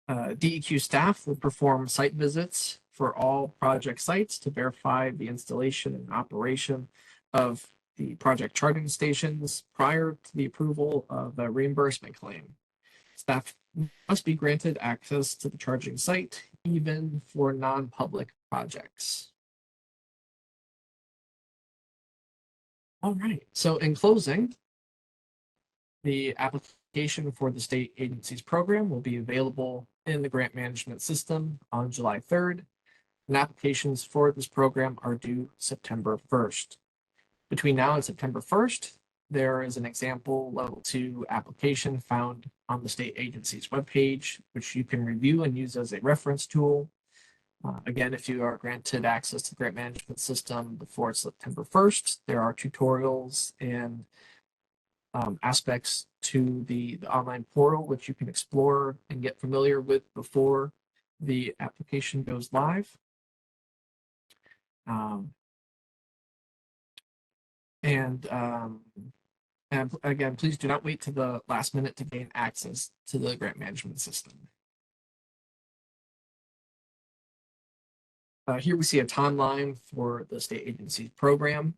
DEQ staff will perform site visits for all project sites to verify the installation and operation of the project charging stations prior to the approval of a reimbursement claim. Staff must be granted access to the charging site, even for non-public projects. All right, so in closing, the application for the state agencies program will be available in the grant management system on July 3rd, and applications for this program are due September 1st. Between now and September 1st, there is an example level 2 application found on the state agency's webpage, which you can review and use as a reference tool. Again, if you are granted access to the grant management system before September 1st, there are tutorials and aspects to the online portal, which you can explore and get familiar with before the application goes live. And again, please do not wait to the last minute to gain access to the grant management system. Here we see a timeline for the state agency program.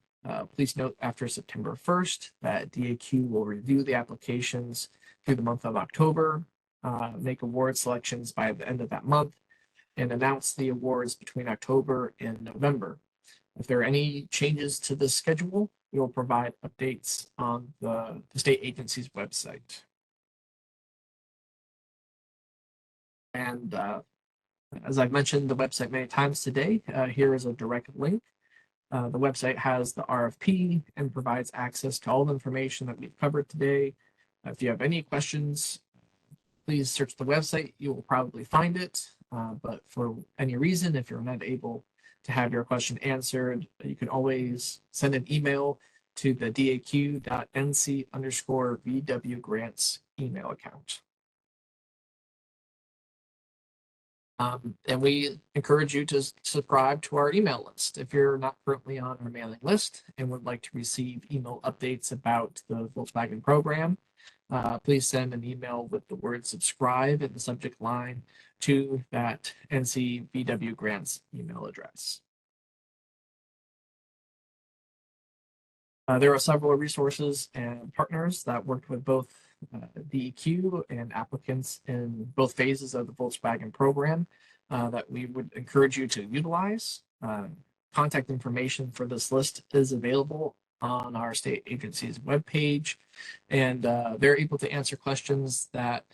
Please note after September 1st that DAQ will review the applications through the month of October, make award selections by the end of that month, and announce the awards between October and November. If there are any changes to the schedule, we will provide updates on the state agency's website. And as I've mentioned the website many times today, here is a direct link. The website has the RFP and provides access to all the information that we've covered today. If you have any questions, please search the website. You will probably find it. But for any reason, if you're not able to have your question answered, you can always send an email to the daq.nc_VW grants email account. And we encourage you to subscribe to our email list. If you're not currently on our mailing list and would like to receive email updates about the Volkswagen program, please send an email with the word subscribe in the subject line to that NCVW grants email address. There are several resources and partners that worked with both DEQ and applicants in both phases of the Volkswagen program that we would encourage you to utilize. Contact information for this list is available on our state agency's webpage, and they're able to answer questions that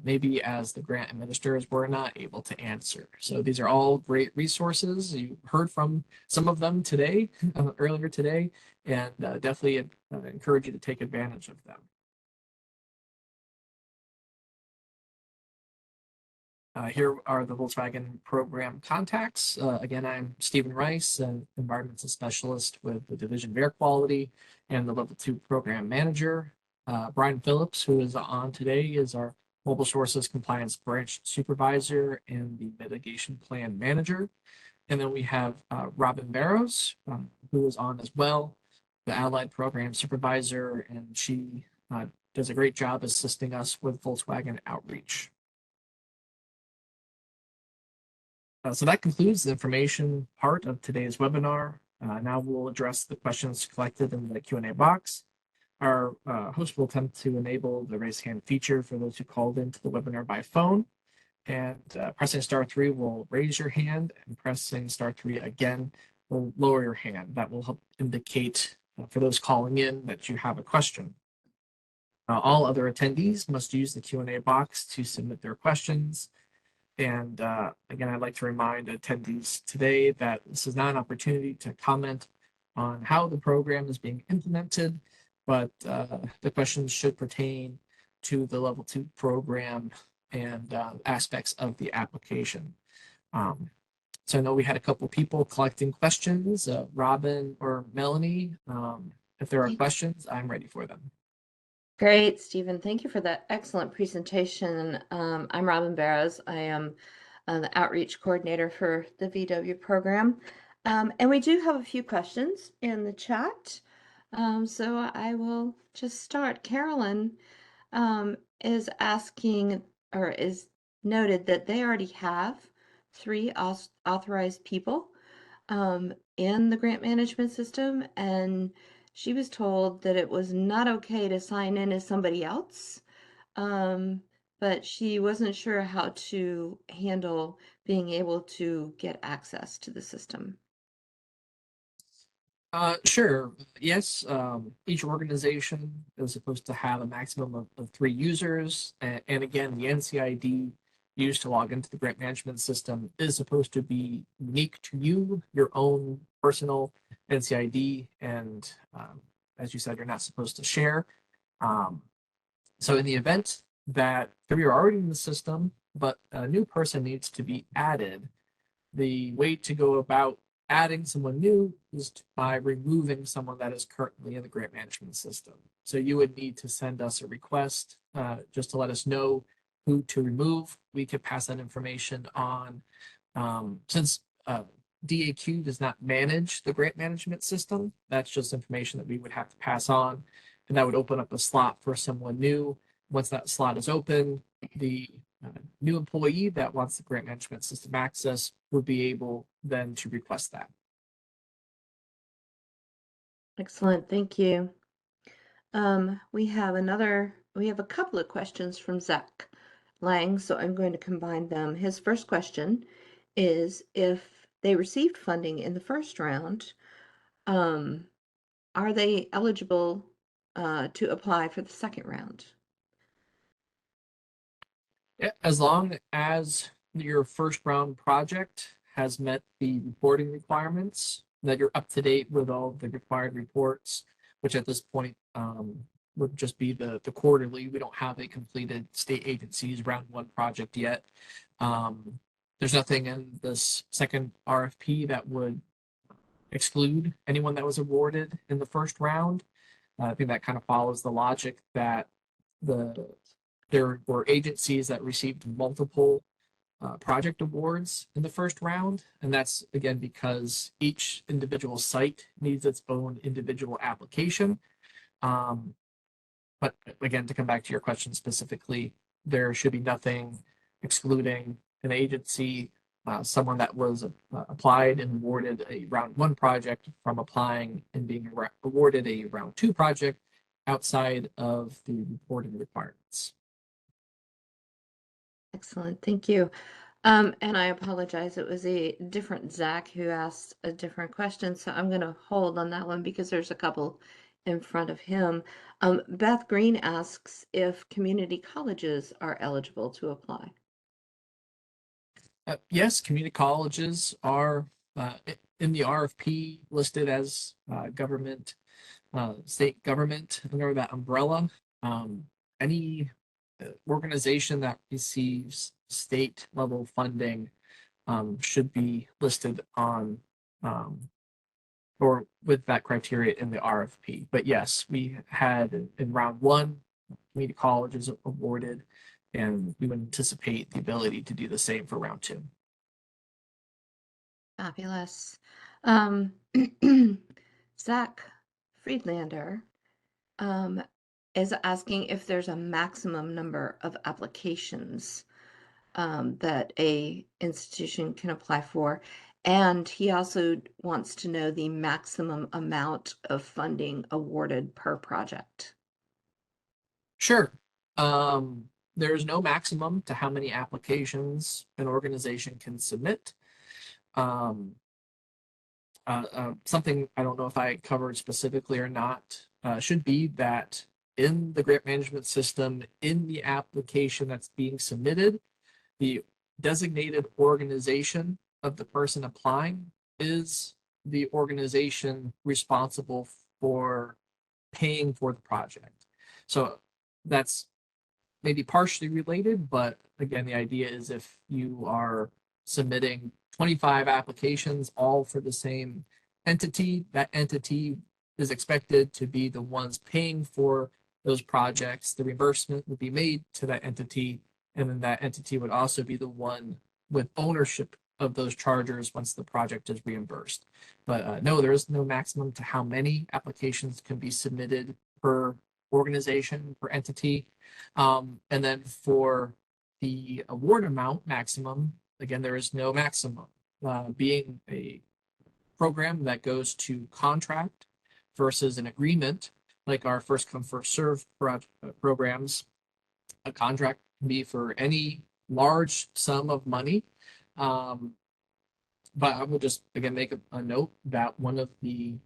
maybe as the grant administrators were not able to answer. So these are all great resources. You heard from some of them today, earlier today, and definitely encourage you to take advantage of them. Here are the Volkswagen program contacts. Again, I'm Stephen Rice, an environmental specialist with the Division of Air Quality and the Level 2 program manager. Brian Phillips, who is on today, is our Mobile Sources Compliance Branch Supervisor and the Mitigation Plan Manager. And then we have Robin Barrows, who is on as well, the Allied Program Supervisor, and she does a great job assisting us with Volkswagen outreach. So that concludes the information part of today's webinar. Now we'll address the questions collected in the Q&A box. Our host will attempt to enable the raise hand feature for those who called into the webinar by phone. And pressing *3 will raise your hand, and pressing *3 again will lower your hand. That will help indicate for those calling in that you have a question. All other attendees must use the Q&A box to submit their questions. And again, I'd like to remind attendees today that this is not an opportunity to comment on how the program is being implemented, but the questions should pertain to the Level 2 program and aspects of the application. So I know we had a couple people collecting questions. Robin or Melanie, if there are questions, I'm ready for them. Great, Stephen. Thank you for that excellent presentation. I'm Robin Barrows. I am the outreach coordinator for the VW program. And we do have a few questions in the chat. So I will just start. Carolyn is asking, or is noted that they already have 3 authorized people in the grant management system, and she was told that it was not okay to sign in as somebody else, but she wasn't sure how to handle being able to get access to the system. Sure. Yes. Each organization is supposed to have a maximum of 3 users. And again, the NCID used to log into the grant management system is supposed to be unique to you, your own personal NCID. And as you said, you're not supposed to share. So in the event that you're already in the system, but a new person needs to be added, the way to go about adding someone new is by removing someone that is currently in the grant management system. So you would need to send us a request just to let us know who to remove. We could pass that information on. Since DAQ does not manage the grant management system, that's just information that we would have to pass on, and that would open up a slot for someone new. Once that slot is open, the new employee that wants the grant management system access would be able then to request that. Excellent, thank you. We have a couple of questions from Zach Lang, so I'm going to combine them. His first question is, if they received funding in the first round, are they eligible to apply for the second round? As long as your first round project has met the reporting requirements, that you're up to date with all the required reports, which at this point would just be the quarterly. We don't have a completed state agencies round 1 project yet. There's nothing in this second RFP that would exclude anyone that was awarded in the first round. I think that kind of follows the logic that there were agencies that received multiple project awards in the first round. And that's again because each individual site needs its own individual application. But again, to come back to your question specifically, there should be nothing excluding an agency, someone that was applied and awarded a round one project from applying and being awarded a round two project outside of the reporting requirements. Excellent, thank you. And I apologize, it was a different Zach who asked a different question, so I'm going to hold on that one because there's a couple in front of him. Beth Green asks if community colleges are eligible to apply. Yes, community colleges are in the RFP listed as government, state government under that umbrella. Any organization that receives state level funding should be listed on or with that criteria in the RFP. But yes, we had in round one, community colleges awarded, and we would anticipate the ability to do the same for round two. Fabulous. Zach Friedlander is asking if there's a maximum number of applications that a institution can apply for. And he also wants to know the maximum amount of funding awarded per project. Sure. There's no maximum to how many applications an organization can submit. Something I don't know if I covered specifically or not should be that in the grant management system, in the application that's being submitted, the designated organization of the person applying is the organization responsible for paying for the project. So that's maybe partially related, but again, the idea is if you are submitting 25 applications all for the same entity, that entity is expected to be the ones paying for those projects. The reimbursement would be made to that entity, and then that entity would also be the one with ownership of those chargers once the project is reimbursed. But no, there is no maximum to how many applications can be submitted per organization, per entity. And then for the award amount maximum, again, there is no maximum. Being a program that goes to contract versus an agreement, like our first come first serve programs, a contract can be for any large sum of money. But I will just again make a note that one of the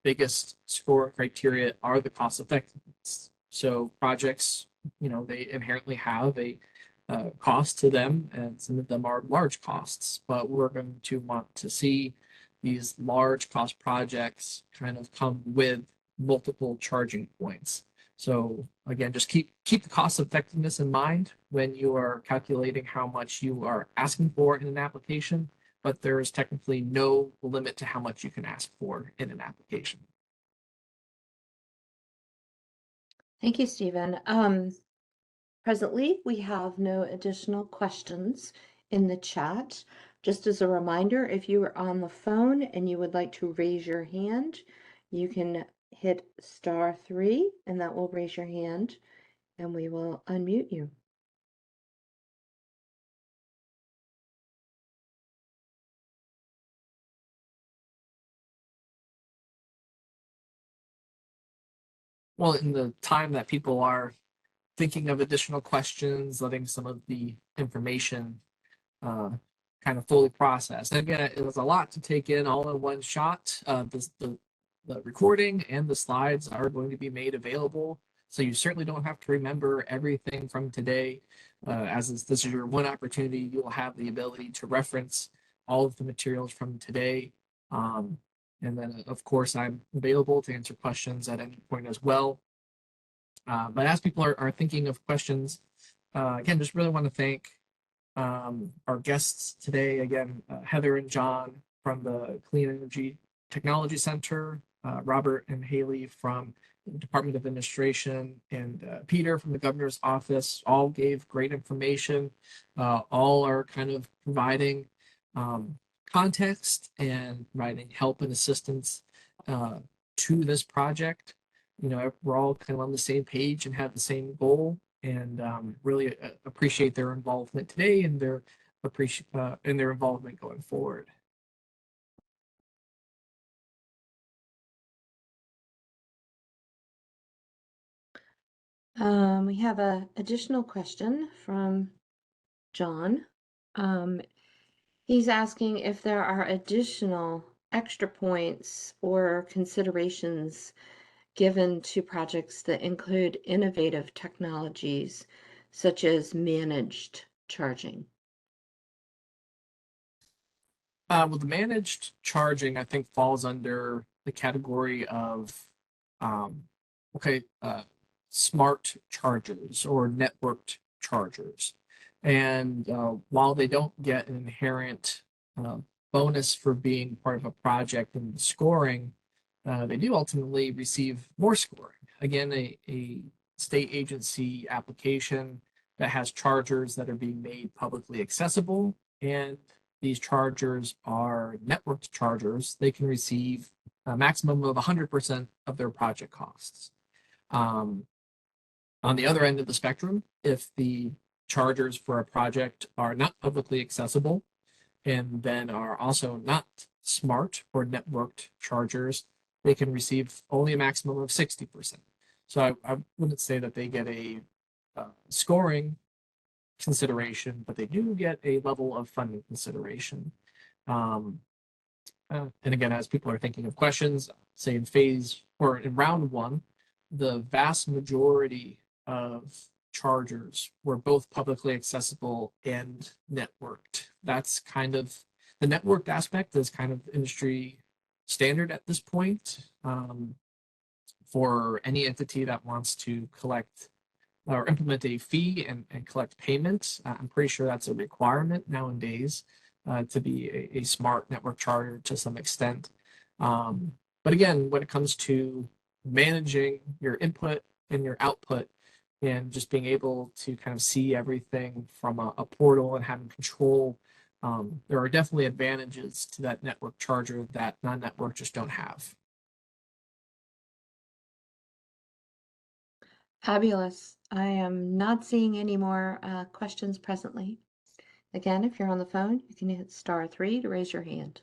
biggest score criteria are the cost effectiveness. So projects, they inherently have a cost to them, and some of them are large costs, but we're going to want to see these large cost projects kind of come with multiple charging points. So again, just keep the cost effectiveness in mind when you are calculating how much you are asking for in an application, but there is technically no limit to how much you can ask for in an application. Thank you, Stephen. Presently, we have no additional questions in the chat. Just as a reminder, if you are on the phone and you would like to raise your hand, you can hit *3 and that will raise your hand and we will unmute you. Well, in the time that people are thinking of additional questions, letting some of the information kind of fully processed. And again, it was a lot to take in all in one shot. The recording and the slides are going to be made available, so you certainly don't have to remember everything from today. This is your one opportunity, you will have the ability to reference all of the materials from today. And then, of course, I'm available to answer questions at any point as well. But as people are thinking of questions, again, just really want to thank our guests today. Again, Heather and John from the Clean Energy Technology Center, Robert and Haley from the Department of Administration and Peter from the governor's office all gave great information. All are kind of providing context and providing help and assistance to this project. You know, we're all kind of on the same page and have the same goal, and really appreciate their involvement today and their involvement going forward. We have a additional question from John. He's asking if there are additional extra points or considerations given to projects that include innovative technologies such as managed charging. Well, the managed charging, I think, falls under the category of okay, smart chargers or networked chargers. And while they don't get an inherent bonus for being part of a project and scoring, they do ultimately receive more scoring. Again, a state agency application that has chargers that are being made publicly accessible, and these chargers are networked chargers, they can receive a maximum of 100% of their project costs. On the other end of the spectrum, if the chargers for a project are not publicly accessible and then are also not smart or networked chargers, they can receive only a maximum of 60%. So I wouldn't say that they get a scoring consideration, but they do get a level of funding consideration. And again, as people are thinking of questions, say in phase or in round one, the vast majority of chargers were both publicly accessible and networked. That's kind of the networked aspect is kind of industry standard at this point. For any entity that wants to collect or implement a fee and collect payments, I'm pretty sure that's a requirement nowadays to be a smart network charger to some extent. But again, when it comes to managing your input and your output and just being able to kind of see everything from a portal and having control, there are definitely advantages to that network charger that non-network just don't have. Fabulous. I am not seeing any more questions presently. Again, if you're on the phone, you can hit *3 to raise your hand.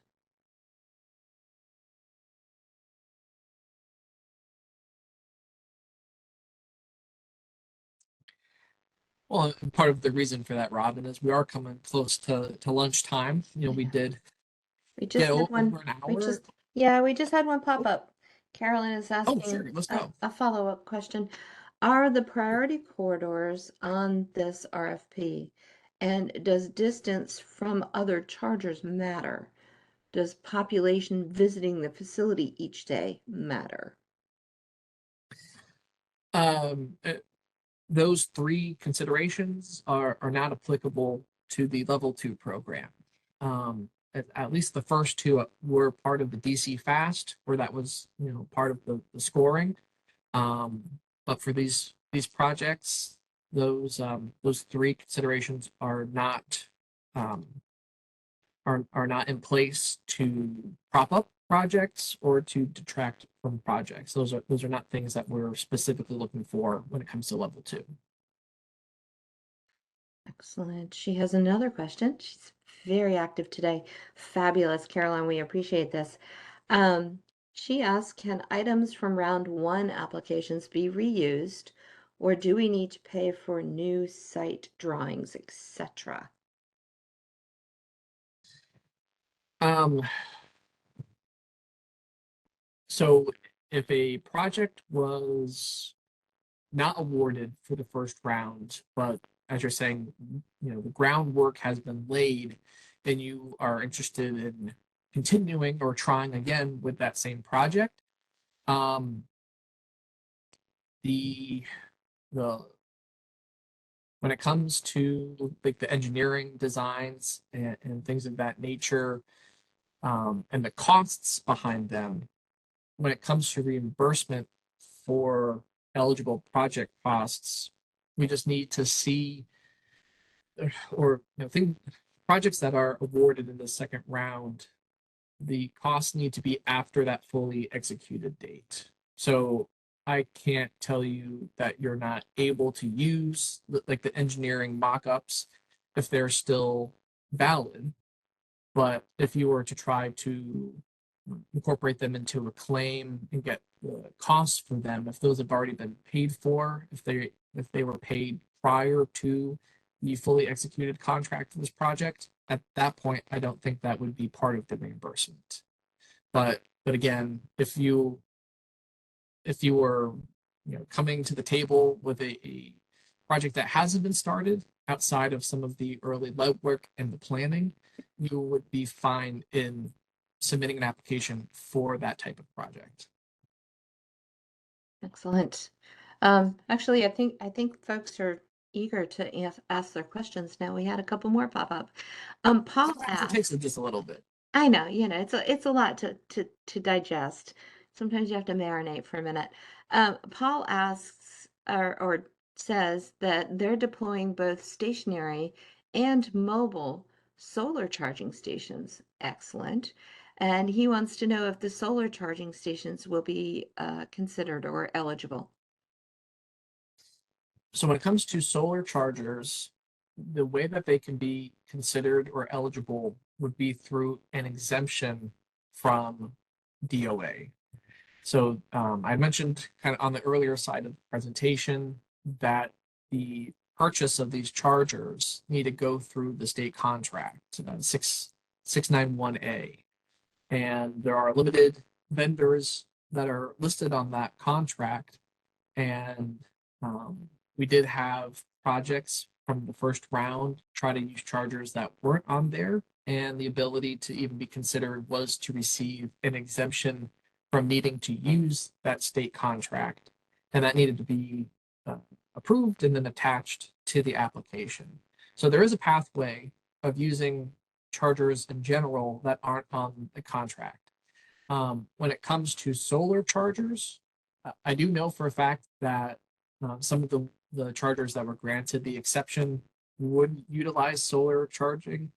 Well, part of the reason for that, Robin, is we are coming close to lunchtime. You know, we did We get just had one. over an hour. We just had one pop up. Carolyn is Oh, asking sure, let's go. a follow-up question. Are the priority corridors on this RFP, and does distance from other chargers matter? Does population visiting the facility each day matter? Those three considerations are not applicable to the level 2 program. At least the first two were part of the DC Fast, where that was, you know, part of the scoring. But for these projects, those three considerations are not not in place to prop up projects or to detract from projects. Those are not things that we're specifically looking for when it comes to level 2. Excellent. She has another question. She's very active today. Fabulous, Caroline. We appreciate this. She asks, can items from round 1 applications be reused, or do we need to pay for new site drawings, etc.? So if a project was not awarded for the first round, but as you're saying, you know, the groundwork has been laid, and you are interested in continuing or trying again with that same project, the when it comes to like the engineering designs and things of that nature, and the costs behind them, when it comes to reimbursement for eligible project costs, we just need to see, or think projects that are awarded in the second round, the costs need to be after that fully executed date. So I can't tell you that you're not able to use like the engineering mock-ups if they're still valid. But if you were to try to incorporate them into a claim and get the costs for them, if those have already been paid for, if they were paid prior to the fully executed contract for this project, at that point, I don't think that would be part of the reimbursement. But again, if you were coming to the table with a project that hasn't been started outside of some of the early legwork and the planning, you would be fine in submitting an application for that type of project. Excellent. Actually, I think folks are eager to ask their questions now. We had a couple more pop up. Paul Sometimes it asked, takes just a little bit. I know, it's a lot to digest. Sometimes you have to marinate for a minute. Paul asks or says that they're deploying both stationary and mobile solar charging stations. Excellent. And he wants to know if the solar charging stations will be considered or eligible. So when it comes to solar chargers, the way that they can be considered or eligible would be through an exemption from DOA. So I mentioned kind of on the earlier side of the presentation that the purchase of these chargers need to go through the state contract, 691A. And there are limited vendors that are listed on that contract. And we did have projects from the first round try to use chargers that weren't on there. And the ability to even be considered was to receive an exemption from needing to use that state contract. And that needed to be approved and then attached to the application. So there is a pathway of using chargers in general that aren't on the contract. When it comes to solar chargers, I do know for a fact that some of the chargers that were granted the exception would utilize solar charging.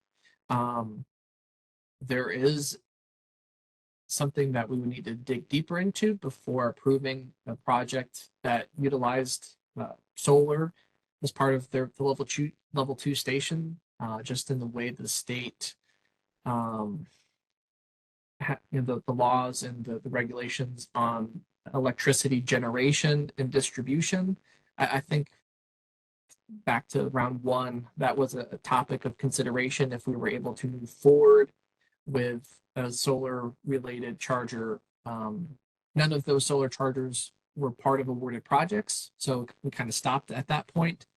There is something that we would need to dig deeper into before approving a project that utilized solar as part of the level two station, just in the way the state the laws and the regulations on electricity generation and distribution. I think back to round one, that was a topic of consideration if we were able to move forward with a solar related charger. None of those solar chargers were part of awarded projects, so we kind of stopped at that point.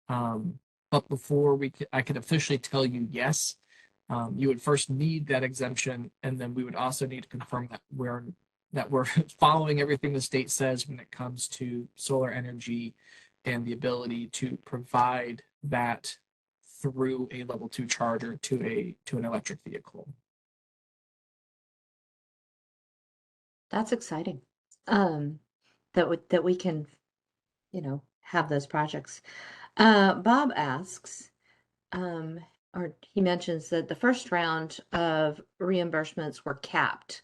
But before I could officially tell you yes, you would first need that exemption, and then we would also need to confirm that we're following everything the state says when it comes to solar energy and the ability to provide that through a level 2 charger to an electric vehicle. That's exciting. That we can, have those projects. Bob asks, or he mentions that the first round of reimbursements were capped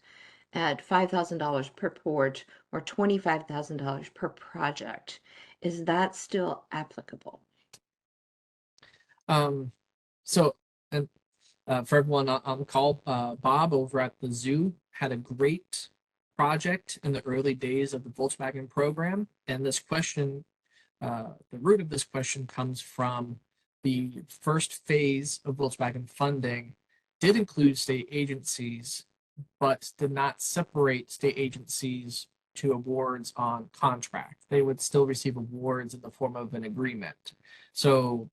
at $5,000 per port or $25,000 per project. Is that still applicable? So, and for everyone on the call, Bob over at the zoo had a great project in the early days of the Volkswagen program. And this question, the root of this question comes from the first phase of Volkswagen funding did include state agencies, but did not separate state agencies to awards on contract. They would still receive awards in the form of an agreement. So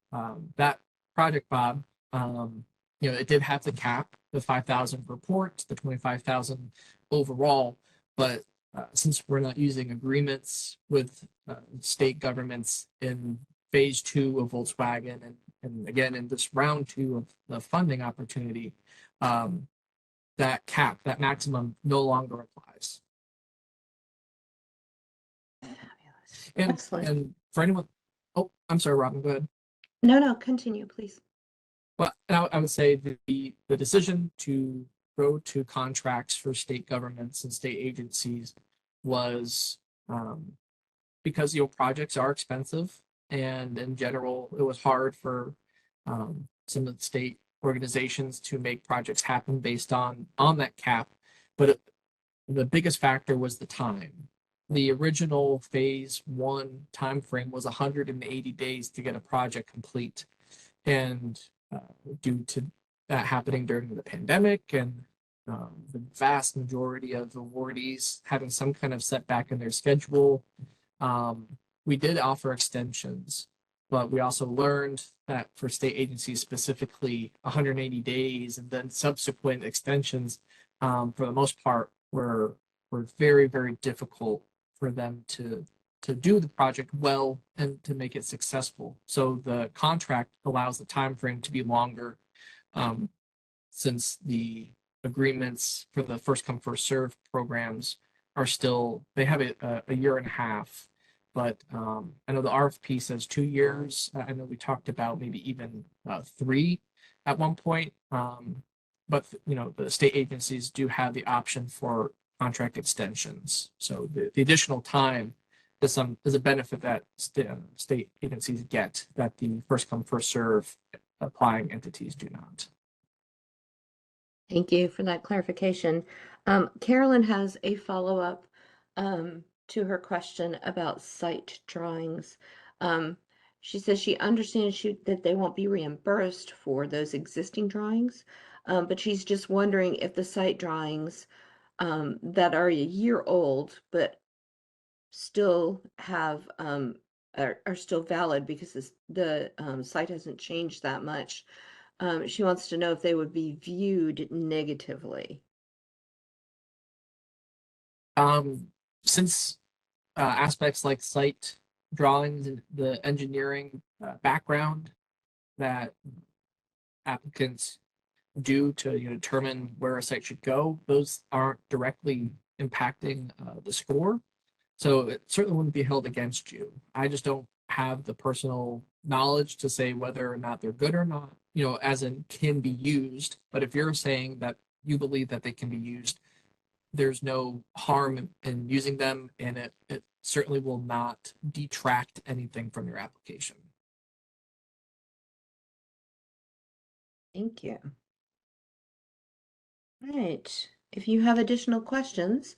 that project, Bob, it did have the cap, the 5,000 per port, the 25,000 overall, but since we're not using agreements with state governments in phase 2 of Volkswagen and again in this round 2 of the funding opportunity, that cap, that maximum no longer applies. Excellent. And for anyone, oh, I'm sorry, Robin, go ahead. No, continue, please. Well, and I would say the decision to go to contracts for state governments and state agencies was because projects are expensive, and in general, it was hard for some of the state organizations to make projects happen based on that cap. But the biggest factor was the time. The original phase one timeframe was 180 days to get a project complete, and due to that happening during the pandemic and the vast majority of awardees having some kind of setback in their schedule, we did offer extensions, but we also learned that for state agencies specifically, 180 days and then subsequent extensions, for the most part, were very, very difficult for them to do the project well and to make it successful. So the contract allows the time frame to be longer, since the agreements for the first come first serve programs are still, they have a year and a half. But I know the RFP says 2 years. I know we talked about maybe even 3 at one point. But the state agencies do have the option for contract extensions. So the additional time is a benefit that state agencies get that the first come first serve applying entities do not. Thank you for that clarification. Carolyn has a follow-up to her question about site drawings. She says she understands that they won't be reimbursed for those existing drawings, but she's just wondering if the site drawings that are a year old but still have are still valid because the site hasn't changed that much. She wants to know if they would be viewed negatively. Since aspects like site drawings and the engineering background that applicants do to determine where a site should go, those aren't directly impacting the score. So it certainly wouldn't be held against you. I just don't have the personal knowledge to say whether or not they're good or not, as in can be used. But if you're saying that you believe that they can be used, there's no harm in using them, and it certainly will not detract anything from your application. Thank you. All right. If you have additional questions,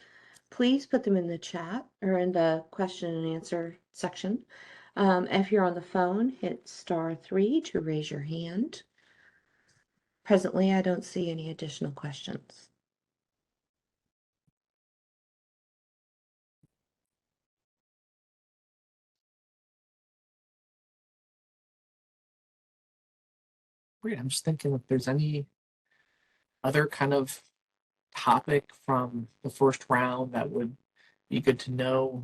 please put them in the chat or in the question and answer section. If you're on the phone, hit *3 to raise your hand. Presently, I don't see any additional questions. Great. I'm just thinking if there's any other kind of topic from the first round that would be good to know.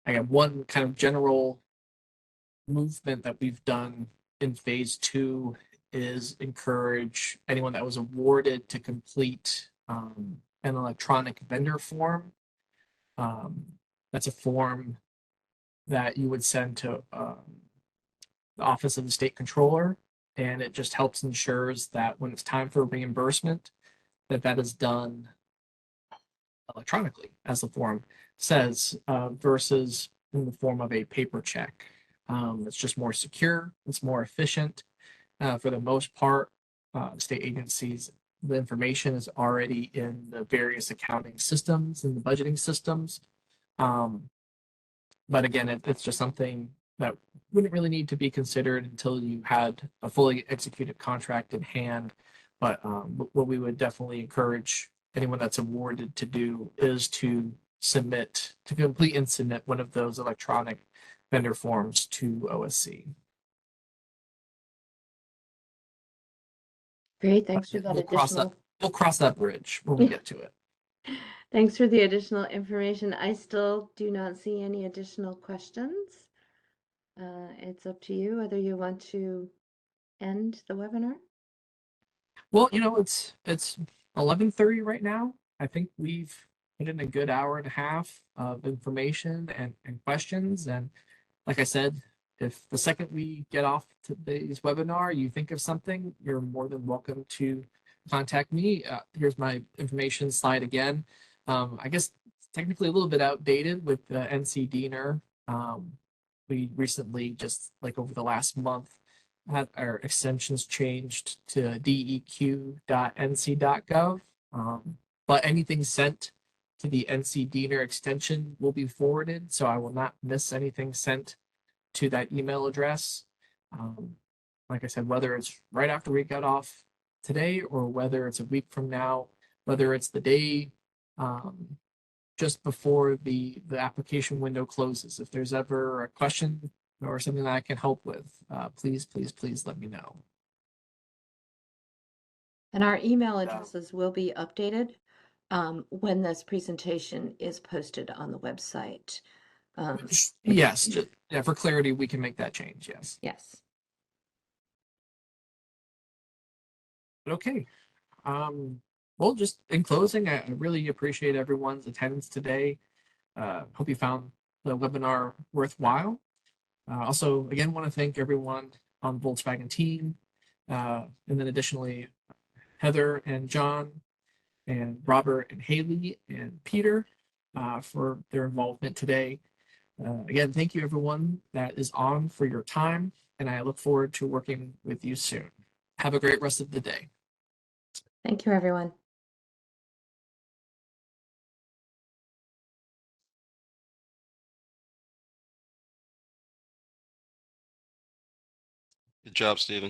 I got one kind of general movement that we've done in phase 2 is encourage anyone that was awarded to complete an electronic vendor form. That's a form that you would send to the Office of the State Controller, and it just helps ensures that when it's time for reimbursement, that is done electronically, as the form says, versus in the form of a paper check. It's just more secure, it's more efficient. For the most part, state agencies, the information is already in the various accounting systems and the budgeting systems. But again, it's just something that wouldn't really need to be considered until you had a fully executed contract in hand. But what we would definitely encourage anyone that's awarded to do is to complete and submit one of those electronic vendor forms to OSC. Great, thanks for that additional. We'll cross that bridge when we get to it. Thanks for the additional information. I still do not see any additional questions. It's up to you whether you want to end the webinar. Well, it's 11:30 right now. I think we've put in a good hour and a half of information and questions. And like I said, if the second we get off today's webinar, you think of something, you're more than welcome to contact me. Here's my information slide again. I guess technically a little bit outdated with the NC DNR. We recently, just like over the last month, had our extensions changed to deq.nc.gov. But anything sent to the NC DNR extension will be forwarded, so I will not miss anything sent to that email address. Like I said, whether it's right after we got off today or whether it's a week from now, whether it's the day just before the application window closes. If there's ever a question or something that I can help with, please let me know. And our email addresses will be updated when this presentation is posted on the website. Yes, yeah, for clarity, we can make that change, yes. Yes. Okay. Well, just in closing, I really appreciate everyone's attendance today. Hope you found the webinar worthwhile. Also, again, want to thank everyone on the Volkswagen team, and then additionally, Heather and John, and Robert and Haley and Peter for their involvement today. Again, thank you everyone that is on for your time, and I look forward to working with you soon. Have a great rest of the day. Thank you, everyone. Good job, Stephen.